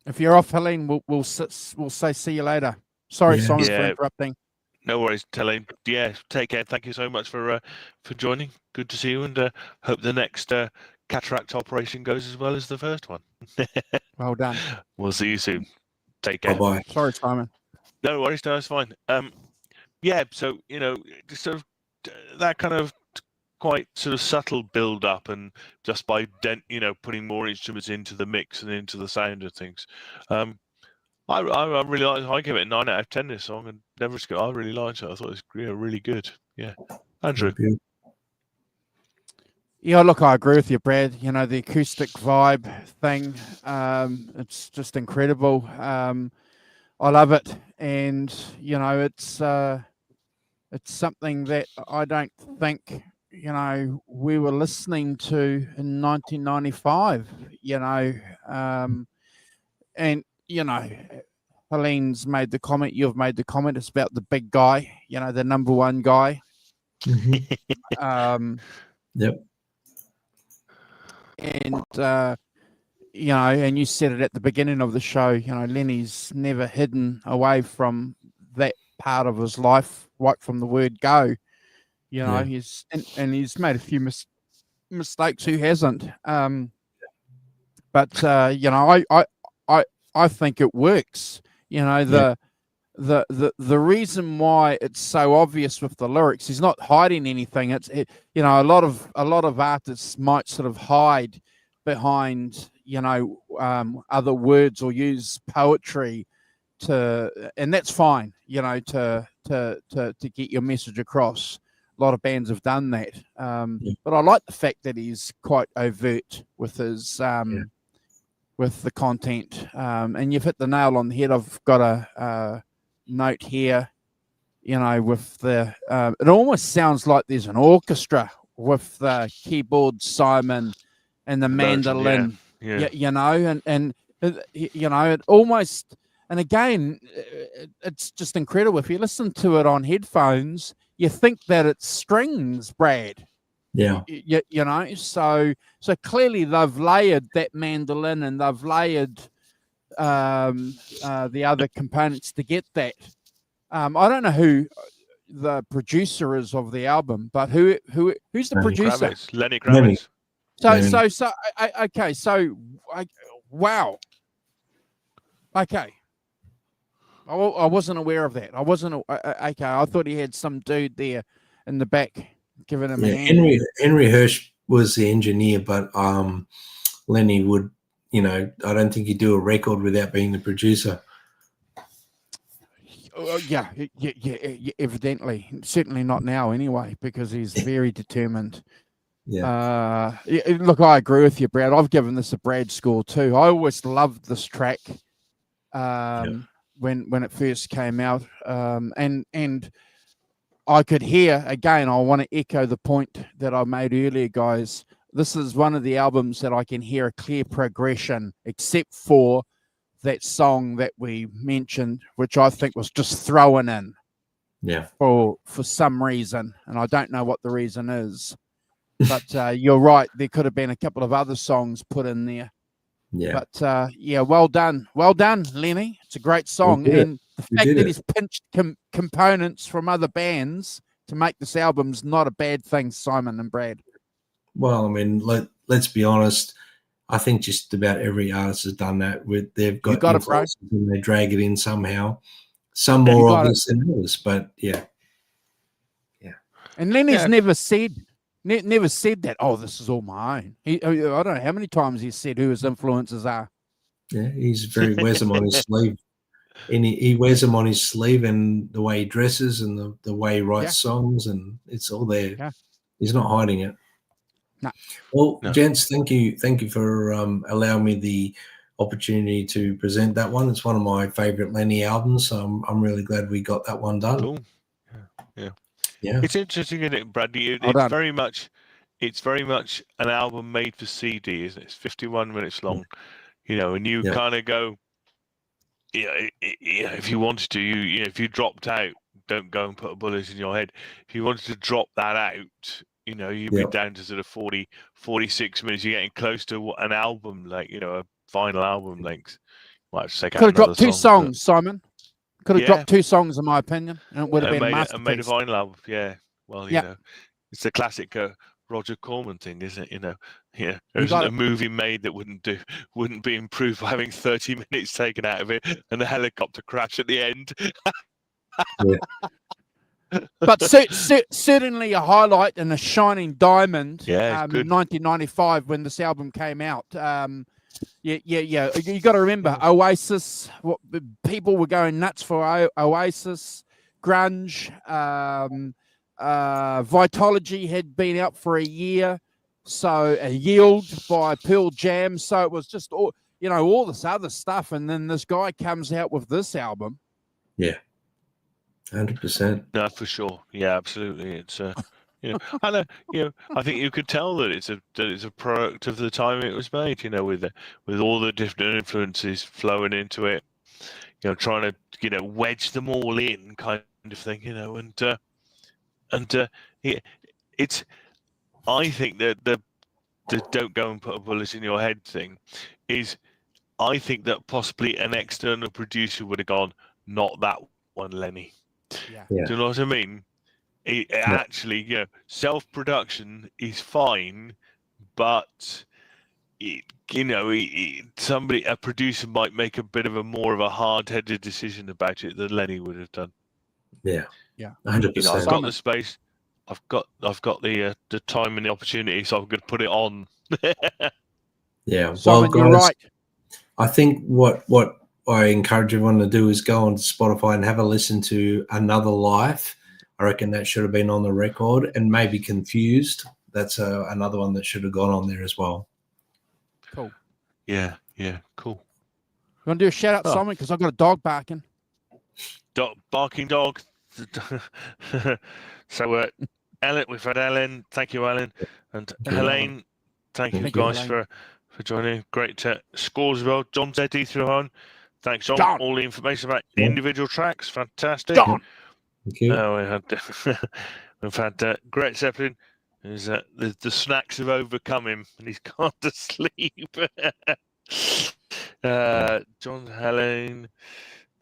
If you're off, Helene, we'll say see you later. Sorry, Simon, for interrupting. No worries, Helene. Yeah, take care. Thank you so much for joining. Good to see you, and hope the next cataract operation goes as well as the first one. Well done. We'll see you soon. Take care. Bye-bye. Sorry, Simon. No worries. No, it's fine. So sort of that kind of quite sort of subtle build up, and just by putting more instruments into the mix and into the sound of things. I really like. I give it a 9 out of 10. This song, and never. I really liked it. I thought it was really good. Yeah, Andrew. Yeah, look, I agree with you, Brad. The acoustic vibe thing, it's just incredible. I love it, and it's something that I don't think we were listening to in 1995. And Helene's made the comment. You've made the comment. It's about the big guy. The number one guy. Yep. And and you said it at the beginning of the show. Lenny's never hidden away from that part of his life, right from the word go. He's made a few mistakes. Who hasn't? But I think it works. The reason why it's so obvious with the lyrics, he's not hiding anything. A lot of artists might sort of hide behind other words or use poetry and that's fine, to get your message across. lot of bands have done that. But I like the fact that he's quite overt with his with the content. And you've hit the nail on the head. I've got a note here, with the it almost sounds like there's an orchestra with the keyboard, Simon, and the mandolin. And it almost, and again, it's just incredible. If you listen to it on headphones, you think that it's strings, Brad. Yeah. So clearly they've layered that mandolin and they've layered the other components to get that. I don't know who the producer is of the album, but who's the producer? Lenny Kravitz. Wow. Okay. I wasn't aware of that. I wasn't okay. I thought he had some dude there in the back giving him a hand. Henry Hirsch was the engineer, but Lenny would, I don't think he'd do a record without being the producer. Yeah, evidently. Certainly not now anyway, because he's very determined. Yeah. Look, I agree with you, Brad. I've given this a Brad score too. I always loved this track when it first came out. And I could hear, again, I want to echo the point that I made earlier, guys. This is one of the albums that I can hear a clear progression, except for that song that we mentioned, which I think was just thrown in for some reason. And I don't know what the reason is. But you're right. There could have been a couple of other songs put in there. Yeah. But well done. Well done, Lenny. It's a great song. And the fact that he's pinched components from other bands to make this album's not a bad thing, Simon and Brad. Well, I mean, let's be honest. I think just about every artist has done that. They've got influences and they drag it in somehow. Some more obvious than others, but yeah. And Lenny's never said that, oh, this is all my own. I don't know how many times he's said who his influences are. Yeah, he's very wears them on his sleeve. And he wears them on his sleeve, and the way he dresses and the way he writes songs, and it's all there. Yeah. He's not hiding it. No. Well, gents, thank you for allowing me the opportunity to present that one. It's one of my favorite Lenny albums, so I'm really glad we got that one done. Cool. Yeah. It's interesting, isn't it, Brad? It's very much an album made for CD, isn't it? It's 51 minutes long, and you kind of go, if you wanted to, if you dropped out, don't go and put a bullet in your head. If you wanted to drop that out, you'd be down to sort of 40, 46 minutes. You're getting close to an album, like, a final album length. Might have to take out Could have dropped two song, songs, Simon. Could have dropped two songs, in my opinion, and it would have been a masterpiece. Made a vinyl album, yeah. Well, it's the classic Roger Corman thing, isn't it? There isn't a movie made that wouldn't be improved by having 30 minutes taken out of it and a helicopter crash at the end. But certainly a highlight and a shining diamond. In 1995 when this album came out. You got to remember Oasis. People were going nuts for Oasis, grunge. Vitology had been out for a year, so a Yield by Pearl Jam. So it was just all this other stuff, and then this guy comes out with this album. Yeah, 100%. No, for sure. Yeah, absolutely. It's I think you could tell that it's a product of the time it was made. With all the different influences flowing into it. Trying to wedge them all in, kind of thing. It's. I think that the don't go and put a bullet in your head thing is. I think that possibly an external producer would have gone, not that one, Lenny. Yeah. Do you know what I mean? Actually, self-production is fine, but a producer might make a bit of a more of a hard-headed decision about it than Lenny would have done. Yeah, 100%. I've got the space, I've got the time and the opportunity, so I'm going to put it on. Yeah, Simon, you're right. I think what I encourage everyone to do is go on Spotify and have a listen to Another Life. I reckon that should have been on the record, and maybe Confused. That's another one that should have gone on there as well. Cool. Yeah, cool. You want to do a shout out, Simon? Because I've got a dog barking. Barking dog. So, Ellen, we've had Ellen. Thank you, Ellen. And Helene, thank you guys for joining. Great scores as well. John Zeddy through home. Thanks, John. All the information about the individual tracks. Fantastic. John. Thank you. We've had Gret Zeppelin. The snacks have overcome him and he's gone to sleep. John, Helene,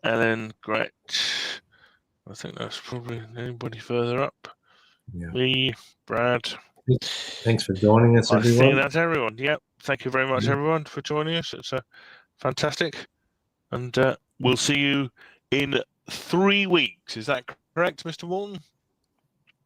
Ellen, Gret. I think that's probably anybody further up. Yeah. Me, Brad. Thanks for joining us, everyone. I think that's everyone. Yep. Thank you very much, everyone, for joining us. It's fantastic. And we'll see you in 3 weeks. Is that correct, Mr. Walton?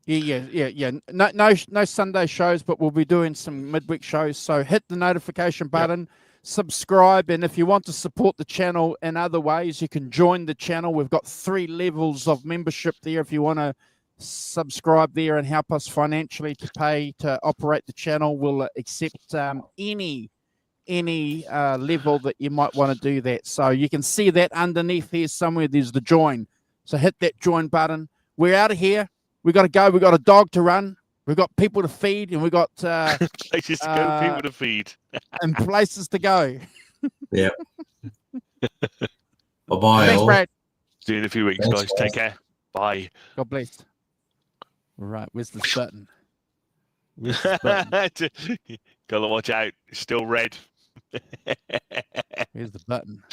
Yeah. No Sunday shows, but we'll be doing some midweek shows. So hit the notification button, subscribe, and if you want to support the channel in other ways, you can join the channel. We've got 3 levels of membership there. If you want to subscribe there and help us financially to pay to operate the channel, we'll accept any level that you might want to do that. So you can see that underneath here somewhere. There's the join. So hit that join button. We're out of here. We got to go. We got a dog to run. We've got people to feed, and we got places to go, people to feed, and places to go. Yeah. Bye-bye. Thanks, Brad. See you in a few weeks, guys. Take care. Bye. God bless. All right, where's the button? Gotta watch out. It's still red. Here's the button.